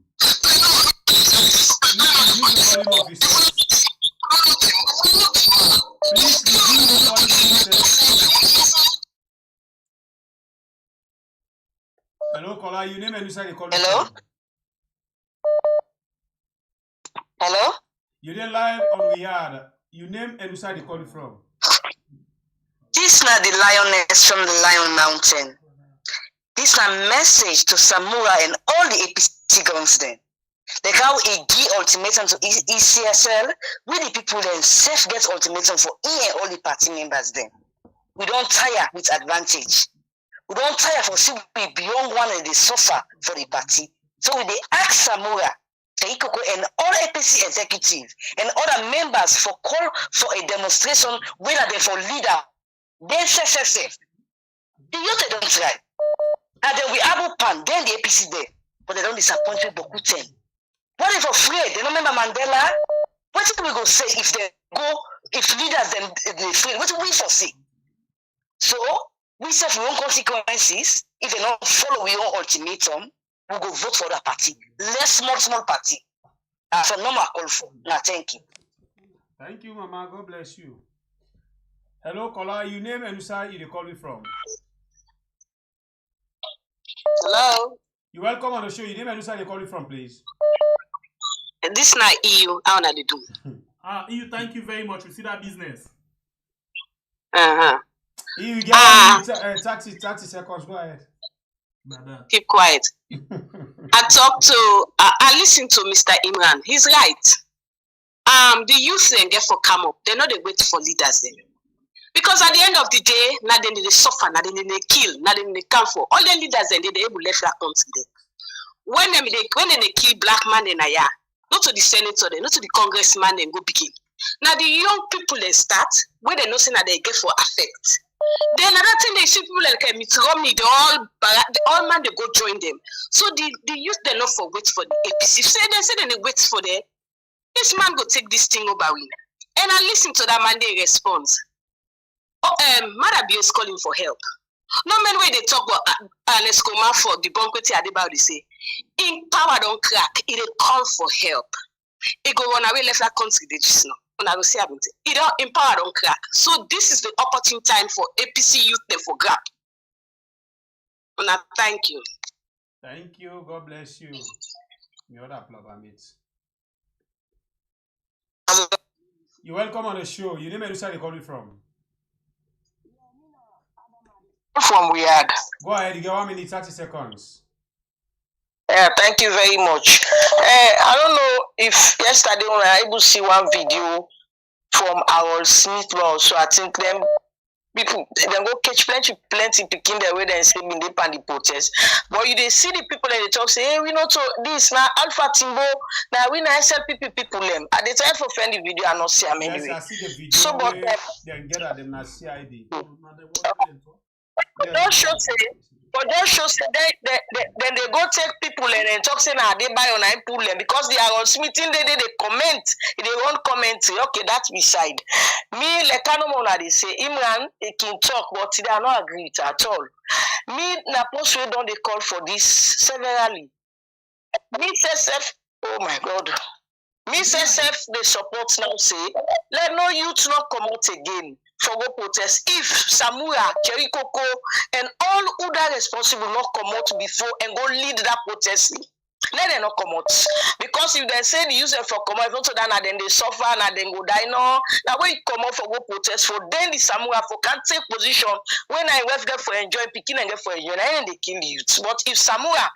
Hello, caller. You name and you side they call you Hello? from. Hello? You didn't live on We Had. You name and you side they call you from. This is not the lioness from the Lion Mountain. This is a message to Samura and all the APC guns then. Like how he give ultimatum to ECSL, we the people then self get ultimatum for and all the party members then. We don't tire with advantage. We don't tire for see we beyond one and they suffer for the party. So we they ask Samura, Teikoko and all APC executive and other members for call for a demonstration whether they for leader. Then safe. The youth don't try. And then we have pan, then the APC there. But they don't disappoint with Boku 10. What if afraid? They don't remember Mandela? What if we go say if they go, if leaders then they afraid? What do we foresee? So we suffer our own consequences. If they don't follow our ultimatum, we go vote for that party. Less small party. For normal call for. Now thank you. Thank you, Mama. God bless you. Hello, caller. You name and you say you call me from. Hello. You're welcome on the show. You name and you say you call you from, please. This not EU. How na they do? EU, thank you very much. We see that business. EU, get 30 seconds. Go ahead. Maada. Keep quiet. I listen to Mr. Imran. He's right. The youth then get for come up. They're not they wait for leaders then. Because at the end of the day, now they suffer, now they kill, now they come for. All the leaders then they able left that country there. When they kill black man in Aya, not to the senator, not to the congressman, then go begin. Now the young people they start where they know say that they get for affect. Then another thing they see people like Mitt Romney, they all man they go join them. So the youth they not for wait for the APC. Say they wait for them. This man go take this thing over win. And I listen to that man they response. Maada is calling for help. No man where they talk about Enest for the banquet Adebayor they say in power don't crack, it call for help. It go run away left that country they just know. And I will say about it. It don't in power don't crack. So this is the opportune time for APC youth them for grab. And I thank you. Thank you. God bless you. Your other plumber mates. You're welcome on the show. You name and where you call you from. From We Had. Go ahead, you get 1 minute 30 seconds. Thank you very much. I don't know if yesterday when I able to see one video from our Smith Law, so I think them people then go catch plenty picking their way then say in the pan the protest. But you they see the people and they talk say, hey, we know to this now Alpha Timbo now we now SLPP people them. At the time for friend the video and not see them anyway. Yes, I see the video. So but then get at them na CID. don't show say, but don't show say then they go take people and then talk say na Adebayor na pull them because they are on meeting they comment, they won't comment say okay that's beside. Me like Kanomona they say Imran he can talk but they are not agreed at all. Me na post we don't they call for this severally. Me self, oh my God. Me self they support now say let no youth not come out again for go protest if Samura, Cherikoko, and all who are responsible not come out before and go lead that protest. Let them not come out. Because if they say the user for come out, if not so that then they suffer and then go die. No, now when you come out for go protest for then the Samura for can't take position when I was get for enjoy picking and get for enjoy and they kill the youth. But if Samura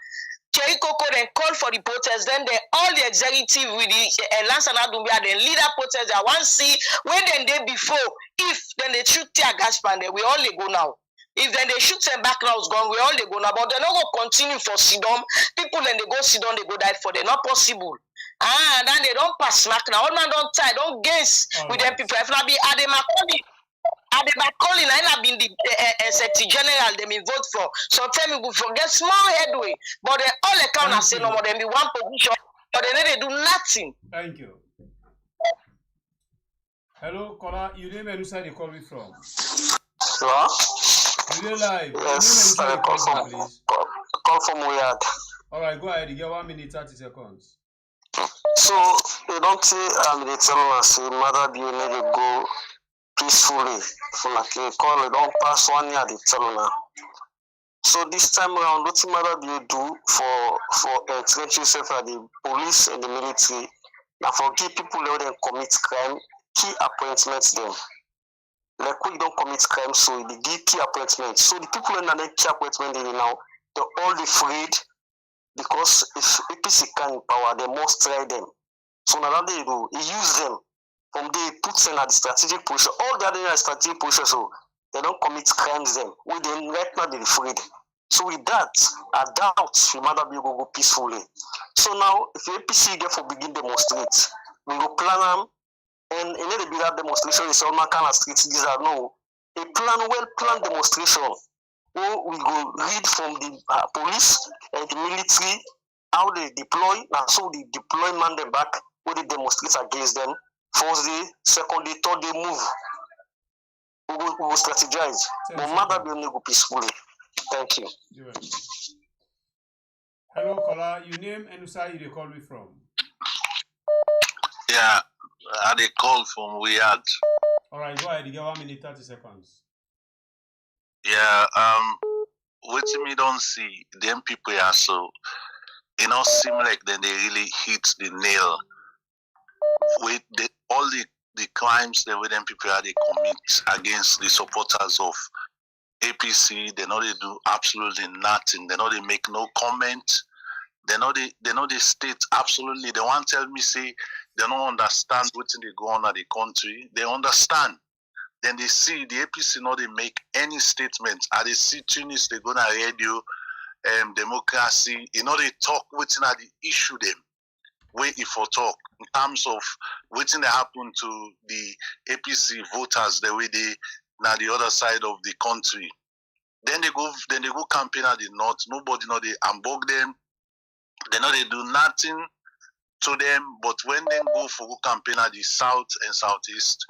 Cherikoko then call for the protest, then all the executive with the Lance and Adumbia, then lead that protest. I want to see when then they before, if then they shoot tear gas pan, then we all they go now. If then they shoot them back now, it's gone, we all they go now. But they're not going to continue for Sidon. People then they go Sidon, they go die for them. Not possible. And then they don't pass smack now. All man don't tie, don't gaze with them people. If not be Adebayor. Adebayor I have been the Secretary General they may vote for. So tell me we forget small headway. But they all account and say no more than be one position. But they do nothing. Thank you. Hello, caller. You name and who you call me from? Hello? You live. Yes, I call from, please. Call from Uyad. Alright, go ahead. You get 1 minute 30 seconds. So you don't say they tell us say Maada be need to go peacefully. For like a call it don't pass 1 year they tell now. So this time around, what Maada be do for entrench yourself at the police and the military. Now for give people let them commit crime, key appointments them. Like we don't commit crime, so they give key appointments. So the people in the key appointment they now they're all afraid because if APC can in power, they must try them. So now they do, he use them from they put them at the strategic position. All the other strategic position, so they don't commit crimes them. With them right now they're afraid. So with that, I doubt we might be go peacefully. So now if the APC get for begin demonstrate, we go plan them. And in the bigger demonstration is all my kind of streets. These are no a well-planned demonstration. Where we go read from the police and the military how they deploy, and so the deployment them back where they demonstrate against them. First day, second day, third day move. We will strategize. But Maada will go peacefully. Thank you. Hello, caller. Your name and who you call me from? Yeah. They call from Riyadh. Alright, go ahead. You get 1 minute 30 seconds. Yeah, what me don't see them people are so it not seem like then they really hit the nail with all the crimes that with them people are they commit against the supporters of APC. They know they do absolutely nothing. They know they make no comment. They know they state absolutely. They want to tell me say they don't understand what they go on at the country. They understand. Then they see the APC know they make any statement. At they see Tunis, they go on radio, democracy. You know they talk what's at the issue them. Wait for talk in terms of what's they happen to the APC voters the way they now the other side of the country. Then they go campaign at the north. Nobody know they unbog them. They know they do nothing to them, but when they go for go campaign at the south and southeast,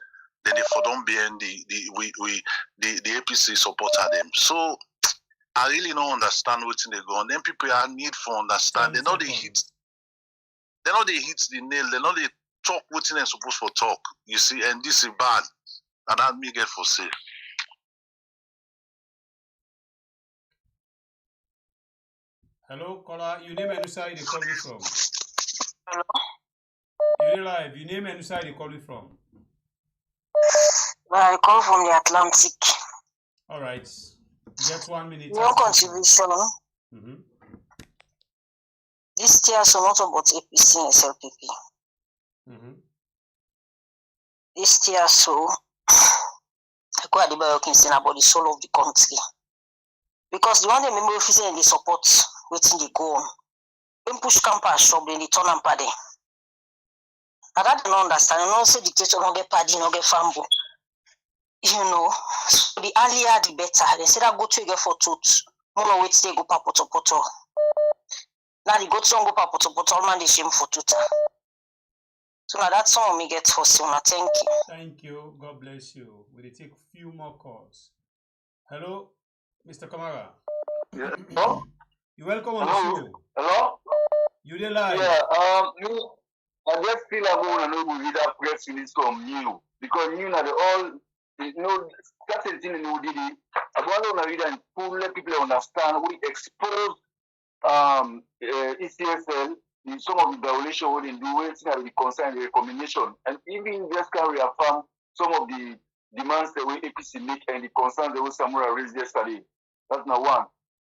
then they for don't be in the APC supporter them. So I really don't understand what they go on. Then people are need for understand. They know they hit the nail. They know they talk what they're supposed to talk. You see, and this is bad. And that me get for say. Hello, caller. Your name and who side you call me from? Hello? You're live. Your name and who side you call me from? I call from the Atlantic. All right. Get 1 minute. No contribution. This year is not about APC and SLPP. This year so I go Adebayor can say about the soul of the country. Because the one the member officer and they support waiting they go on. When push campus shop, then they turn and pardon. I don't understand. I don't say dictator no get party, no get fambo. You know, so the earlier the better. They say that go to you for tooth. No wait they go pa poto. Now the go to go pa poto, man they shame for tooth. So now that's all me get for Sona. Thank you. Thank you. God bless you. We'll take a few more calls. Hello, Mr. Kamara. Yeah. Hello? You're welcome on the show. Hello? You did live. Yeah, I just feel like we want to know read that press release from you. Because you know, certain things you did it. I want to read and let people understand we expose ECSL in some of the violations we didn't do, waiting at the concern the recommendation. And even just can reaffirm some of the demands that we APC make and the concerns that we Samura raised yesterday. That's number one.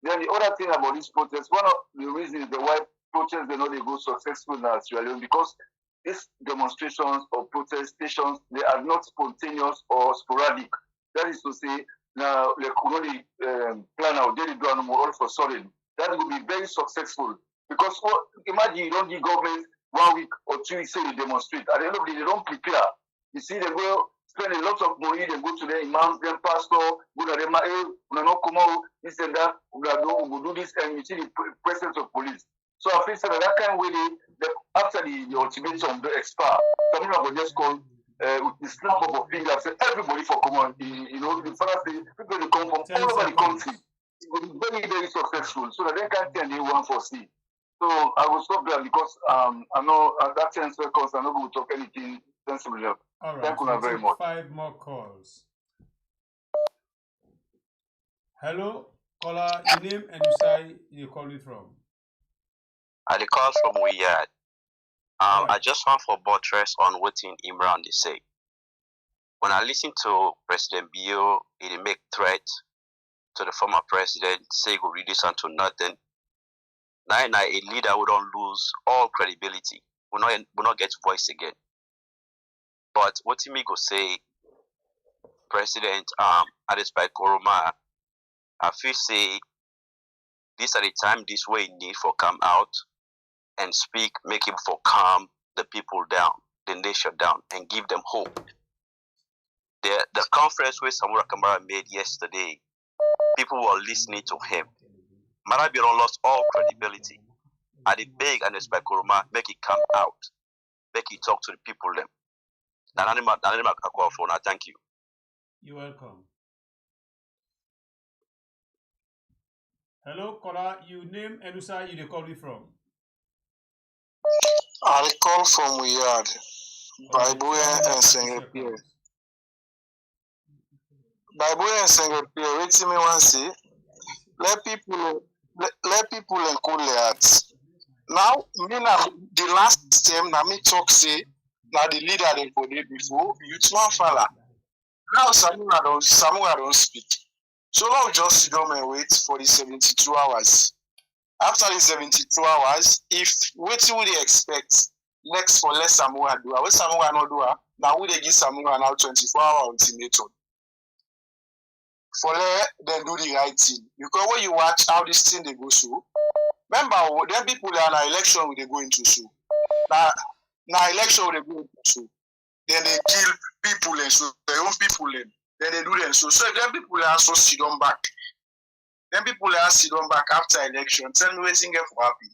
Then the other thing about this protest, one of the reasons why protests they know they go successful in Sierra Leone because these demonstrations or protestations they are not spontaneous or sporadic. That is to say, now like only plan out they do all for sudden. That will be very successful because imagine you don't give government 1 week or 2 weeks say they demonstrate. At the end of the day, they don't prepare. You see, they go spend a lot of money, they go to their imams, their pastor, go to them, we not come out, this and that, we do this, and you see the presence of police. So I feel that kind of way, after the ultimatum the expire, some people will just call with the snap of a finger, say everybody for common. You know, the first thing, people will come from all over the country. It will be very, very successful. So that they can't tell they want for see. So I will stop there because I know that 10 seconds, I know we will talk anything sensible. All right. Thank you very much. 5 more calls. Hello, caller, your name and you say you call it from. I call from Wiyad. I just want for buttress on what in Imran they say. When I listen to President Bio, he make threats to the former president, say go reduce unto nothing. Now a leader who don't lose all credibility, will not get voice again. But what he go say, President Adebayor, I feel say this at the time this way need for come out and speak, make him for calm the people down, the nation down, and give them hope. The conference where Samura Kamara made yesterday, people were listening to him. Adebayor lost all credibility. I beg and expect Kuruma make it come out, make it talk to the people them. Thank you. You're welcome. Hello, caller. You name and you they call me from. I call from Wiyad, Adebayor and Sengapore. Adebayor and Sengapore, wait me one say, let people and cool their hearts. Now, me na the last time na me talk say na the leader them for day before you one fella. Now Samura don't speak. So now just sit down and wait for the 72 hours. After the 72 hours, if what would they expect next for less Samura do? What Samura not do? Now would they give Samura now 24-hour ultimatum? For them do the right thing. Because when you watch how this thing they go through, remember them people that are election they go into so. Now election they go into so. Then they kill people and so their own people and then they do them so. So if them people are so sit on back. Then people are sit on back after election, tell me waiting for happy.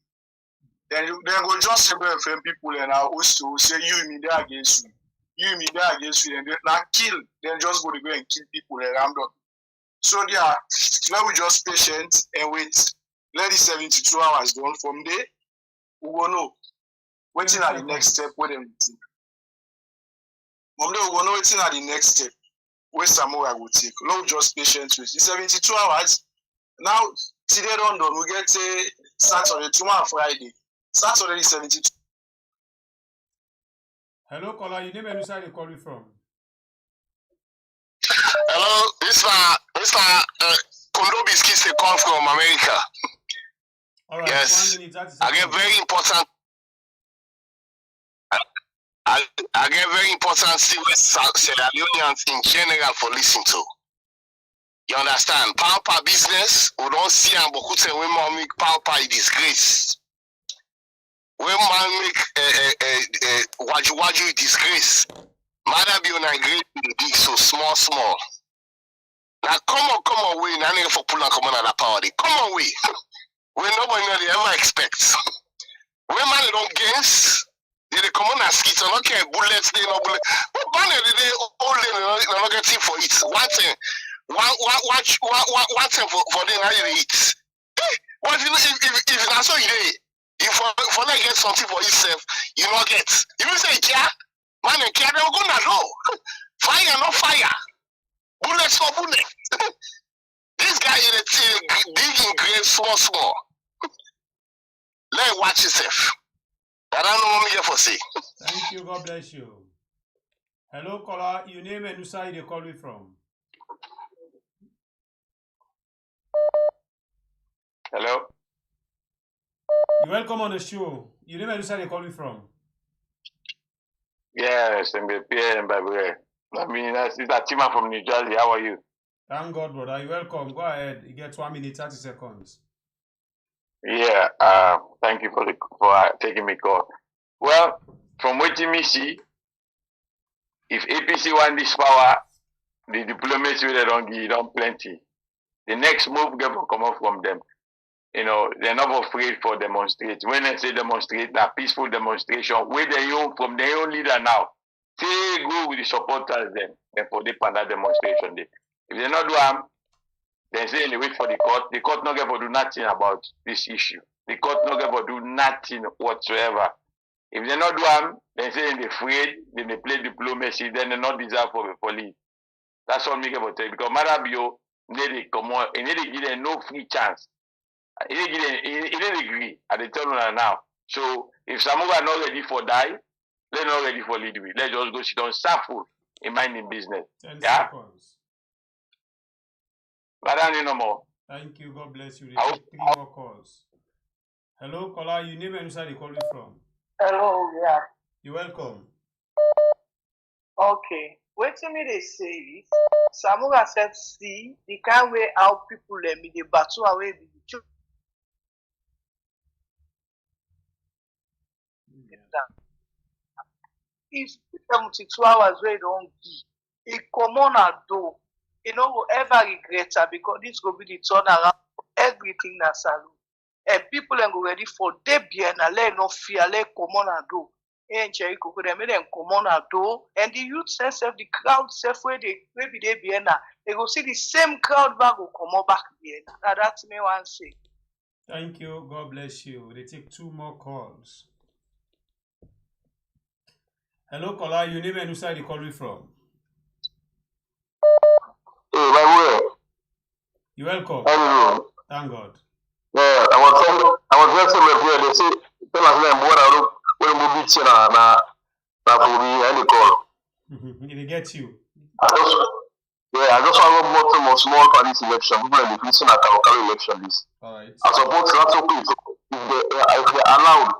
Then go just say friend people and also say you me there against you. You me there against you and then now kill. Then just go and kill people and I'm done. So yeah, let we just patient and wait. Let the 72 hours done from there. We will know. Waiting at the next step where them take. From there, we will know waiting at the next step where Samura will take. Let we just patient with. The 72 hours. Now, today done, we get Saturday, tomorrow Friday. Saturday is 72. Hello, caller. You name and where you call you from? Hello, Mr. Kondo Biscuits they come from America. All right, yes, I get very important. I get very important Sierra Leoneans in general for listening to. You understand? Power business, we don't see and but say when man make power a disgrace. When man make waju disgrace. Maada be on a great big so small. Now come on way, now nigga for pull and come on at the power. Come on way. When nobody ever expects. When man don't guess, they come on and skits and okay, bullets, they no bullet. But banner they all they not getting for it. One thing for them how you eat. What if that's all you do? If for not get something for yourself, you not get. If you say care, man and care, they're gonna know. Fire, no fire. Bullets for bullet. This guy is a big in grade small. Let watch yourself. I don't know what me here for say. Thank you, God bless you. Hello, caller. Your name and who side you call me from? Hello? You're welcome on the show. Your name and who side you call me from? Yes, MBP, I mean, that's Tima from New Jersey. How are you? Thank God, brother. You're welcome. Go ahead. You get 1 minute, 30 seconds. Yeah, thank you for taking me call. Well, from what you see, if APC want this power, the diplomacy they don't give them plenty. The next move get to come up from them. You know, they're not afraid for demonstrate. When I say demonstrate, that peaceful demonstration, where they own from their own leader now. Say go with the supporters then for the panda demonstration day. If they not do them, they say they wait for the court. The court not going to do nothing about this issue. The court not going to do nothing whatsoever. If they not do them, they say they're afraid, then they play diplomacy, then they not deserve for the police. That's all me going to tell you. Because Adebayor, they come on, and they give them no free chance. He didn't agree at the turn now. So if Samura not ready for die, they're not ready for lead. Let's just go sit down suffer in minding business. 10 yeah? seconds. But I don't know more. Thank you. God bless you. They take 3 more calls. Hello, caller. Your name and where you call me from? Hello, yeah. You're welcome. Okay. Wait till me they say is Samura said see the kind way how people let me they battle away the truth. If 72 hours where you don't give, it come on a door. You know, will ever regret her because this will be the turnaround for everything that's salute. And people are ready for they be and let no fear, let come on a door. And Cherry Coco, they made them come on a door. And the youth self, the crowd self, where they maybe they be and they go see the same crowd back will come on back again. Now that's me one say. Thank you. God bless you. They take 2 more calls. Hello, caller. Your name and who side you call me from? Hey, my way. You're welcome. Hello. Thank God. Yeah, I was just saying here. They say, tell us them what I do when we beat you na for the any call. They get you. I just want to go to more small police election. People are defeating at our election list. All right. I suppose that's okay. If they allowed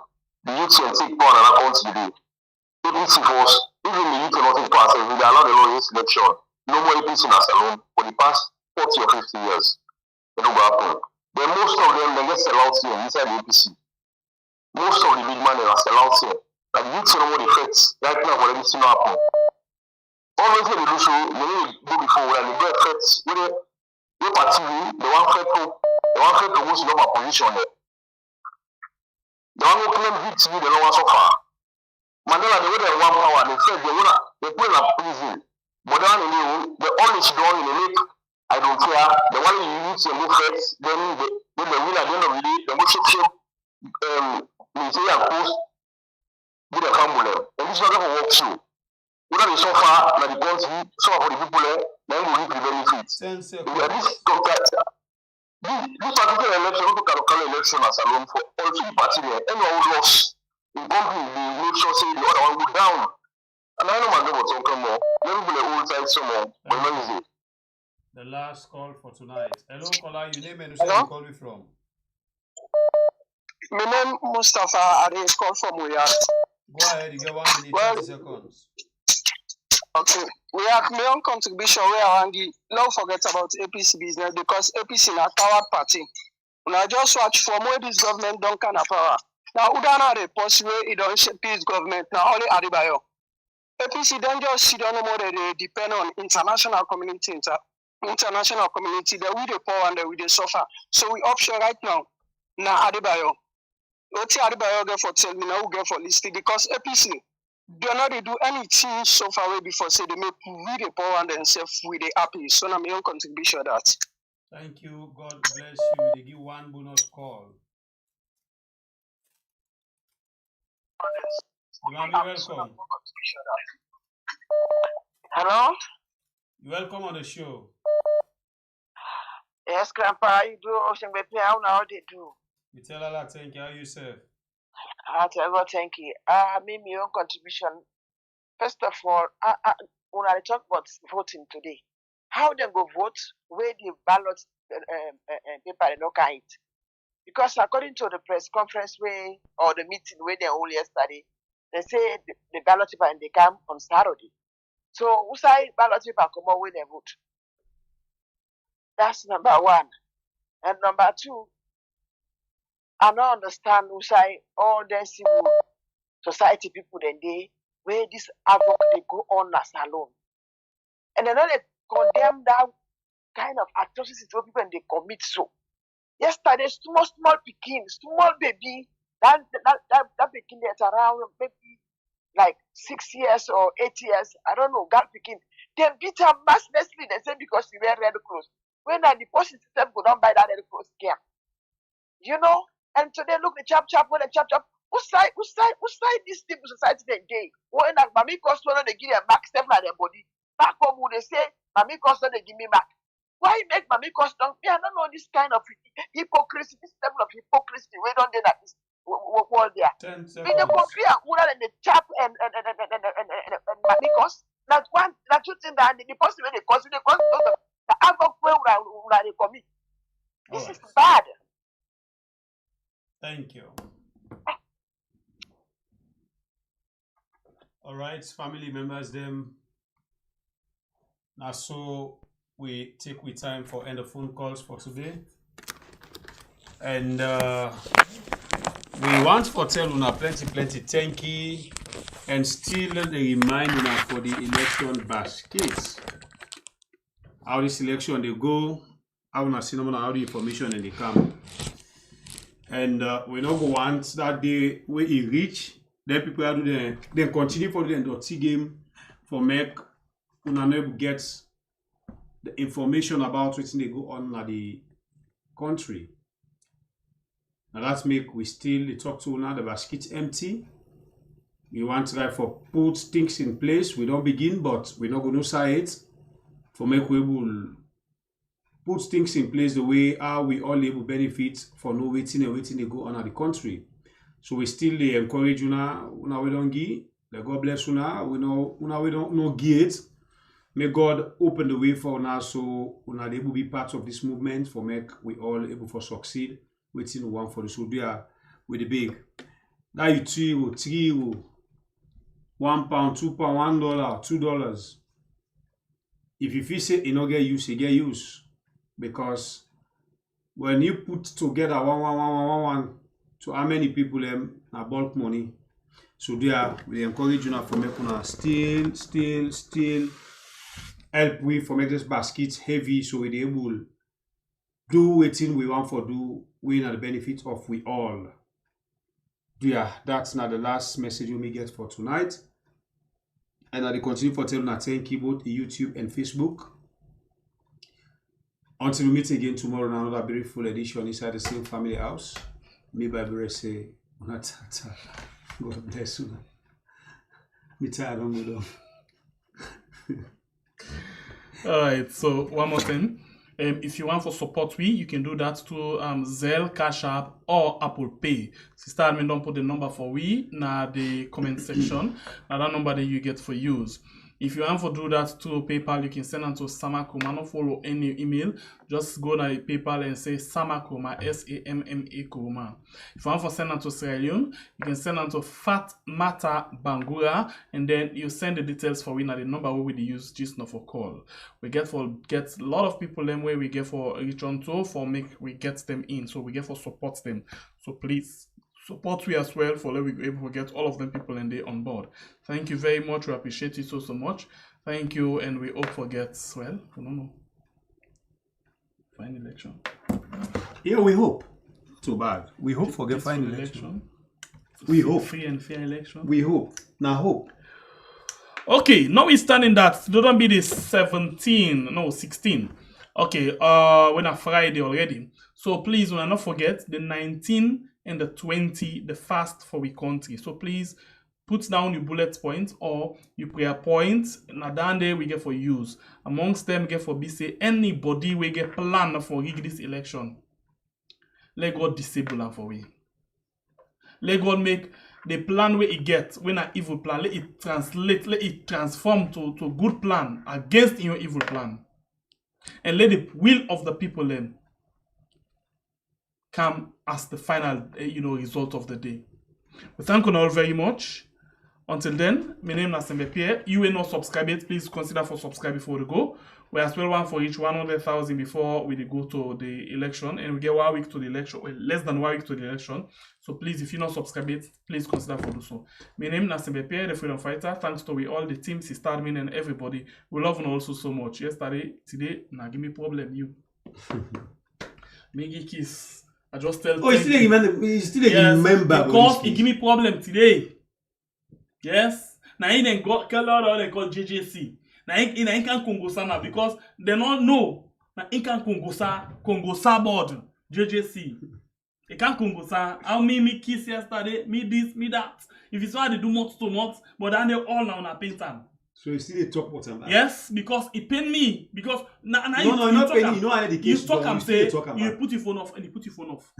the youth to take part and account today, APC force, even the youth cannot take part, if they allow the law this election, no more APC in Salon for the past 40 or 50 years. It will happen. Then most of them, they get sell out here inside the APC. Most of the big money are sell out here. Like youth don't know what the effects right now for everything to happen. Always when they do so, they need to do before when they get effects, when they party, they want to go to the position there. They want to claim victory, they don't want so far. Mandela, they were one power, they said they put in a prison. But then they always done in the make, I don't care. The one you use and look at, then the win at the end of the day, the motion military and post, with a family. And this is not going to work through. Whether they so far, that the country, so for the people there, then we reap the benefits. This particular election, not to call election as a loan for all 3 parties there, anyone who lost in company, they make sure say the other one go down. And I know my neighbor talk more. Let me be the old side some more. But not easy. The last call for tonight. Hello, caller. Your name and where you call me from? My name Mustafa. I call from Uyat. Go ahead. You get 1 minute, 30 seconds. Okay. We have my own contribution where I want to don't forget about APC business because APC is a coward party. Now just watch for where this government don't can have power. Now Udana the post where it don't shape this government now only Adebayor. APC don't just sit on more they depend on international community international community that we the power and that we the suffer. So we option right now. Now Adebayor. Oti Adebayor get for tell me now who get for listing because APC do not do anything so far away before say they make we the power and themselves we the happy. So now my own contribution that. Thank you. God bless you. They give one bonus call. Welcome. Hello? You're welcome on the show. Yes, Grandpa, how you do? Ocean baby, how now they do? We tell Allah thank you. How you say? I tell God thank you. Me my own contribution. First of all, when I talk about voting today, how they go vote, where the ballot paper they don't count. Because according to the press conference way or the meeting where they hold yesterday, they say the ballot paper and they come on Saturday. So who say ballot paper come out where they vote? That's number one. And number two, I don't understand who say all the civil society people then they where this havoc they go on as alone. And then they condemn that kind of atrocities where people they commit so. Yesterday, small picking, small baby, that picking that's around maybe like 6 years or 8 years, I don't know, girl picking. They beat her mercilessly, they say because she wear red clothes. When the deposit system go down by that red clothes scam. You know? And today look the chap when the chap who side this civil society then day? When that mommy cost one they give them back step like their body. Back home they say mommy cost they give me back. Why make mommy cost down? I don't know this kind of hypocrisy, this level of hypocrisy. We don't do that this world there. In the country and the chap and mommy cost. That's two things that the person when they cost the havoc where they commit. This is bad. Thank you. All right, family members, them. Now, so we take time for end of phone calls for today, and we want for tell una plenty thank you, and still the remind una for the election baskets. How this election they go, how una see how the information and they come. And we not go want that day where it reach, then people are doing then continue for the dirty game for make una never get the information about what they go on in the country. Now that's make we still talk to una the basket empty. We want to try for put things in place. We don't begin, but we're not going to say it for make we will put things in place the way how we all able benefit for no waiting they go on at the country. So we still encourage una we don't give. Let God bless una. We know una we don't know give it. May God open the way for una so una able be part of this movement for make we all able for succeed. Waiting one for the so we are with the big. Now you 2 3 £1, £2, $1, $2. If you feel say you no get use, you get use. Because when you put together one to how many people them na bulk money. So there we encourage you now for make una still help we for make this basket heavy so we able do waiting we want for do we na the benefit of we all. Yeah, that's not the last message you may get for tonight. And I continue for telling you thank you both YouTube and Facebook. Until we meet again tomorrow in another beautiful edition inside the same family house. Me by say, God bless you. Me tired of me All right, so one more thing. If you want to support me, you can do that to Zelle, Cash App, or Apple Pay. Sister Admin don't put the number for we now the comment section. Now that number that you get for use. If you want to do that through PayPal, you can send them to Samakoma. Not follow any email. Just go to PayPal and say Samakoma, S-A-M-M-A Koma. If you want to send them to Sierra Leone, you can send them to Fatmata Bangura, and then you send the details for winner the number where we use just not for call. We get a lot of people them where we get for reach on to for make we get them in, so we get for support them. So please support we as well for let we be able to get all of them people and they on board. Thank you very much. We appreciate it so much. Thank you, and we hope for gets well. I don't know. Fine election. Yeah, we hope. Too bad. We hope for get fine election. We hope free and fair election. We hope. Now hope. Okay, notwithstanding that, don't be the 16. Okay, we're on Friday already. So please, do not forget the 19 and the 20, the fast for we country. So please put down your bullet points or your prayer points. Now down there we get for use. Amongst them get for be say anybody we get plan for rig this election. Let God disable them for we. Let God make the plan where it get when an evil plan. Let it translate, let it transform to good plan against your evil plan. And let the will of the people then come as the final result of the day. We thank you all very much. Until then, my name is Sembe Pierre. You will not subscribe yet, please consider for subscribe before we go. We as well want for each 100,000 before we go to the election, and we get 1 week to the election, well, less than 1 week to the election. So please, if you not subscribe yet, please consider for do so. My name is Sembe Pierre, the freedom fighter. Thanks to all the team, Sister Admin, and everybody. We love you also so much. Yesterday, today, now give me problem you. Megi kiss. I just tell. Oh, you still remember because it give me problem today. Yes. Now he then got color they call JJC. Now he can Congosa now because they don't know. Now he can Congosa board JJC. He can Congosa. How me kiss yesterday, me this, me that. If it's why they do much to much, but then they all now on paint time. So you still talk about them? Yes, because it pain me. Because now no, not pain you. You know how the case you talk and say you put your phone off and you put your phone off.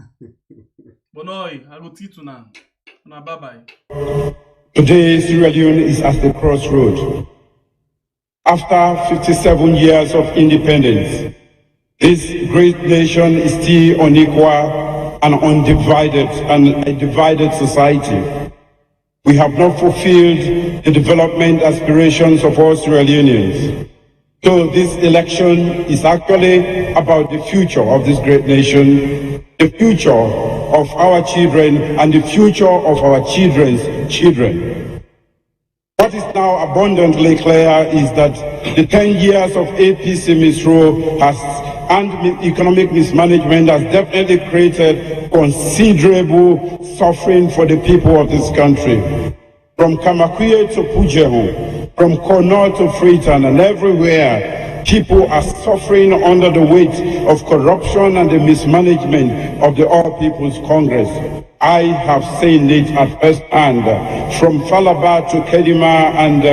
But no, I go teach you now. Now bye bye. Today, Sierra Leone is at the crossroad. After 57 years of independence, this great nation is still unequal and undivided and a divided society. We have not fulfilled the development aspirations of all Sierra Leoneans. So this election is actually about the future of this great nation, the future of our children, and the future of our children's children. What is now abundantly clear is that the 10 years of APC misrule and economic mismanagement has definitely created considerable suffering for the people of this country. From Kamakwie to Pujehu, from Konneh to Freetown, and everywhere, people are suffering under the weight of corruption and the mismanagement of the All People's Congress. I have seen it at first hand, from Falaba to Kedima and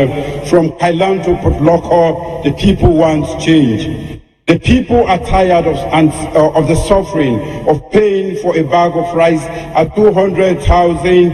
from Kailan to Potloko. The people want change. The people are tired of the suffering of paying for a bag of rice at 200,000.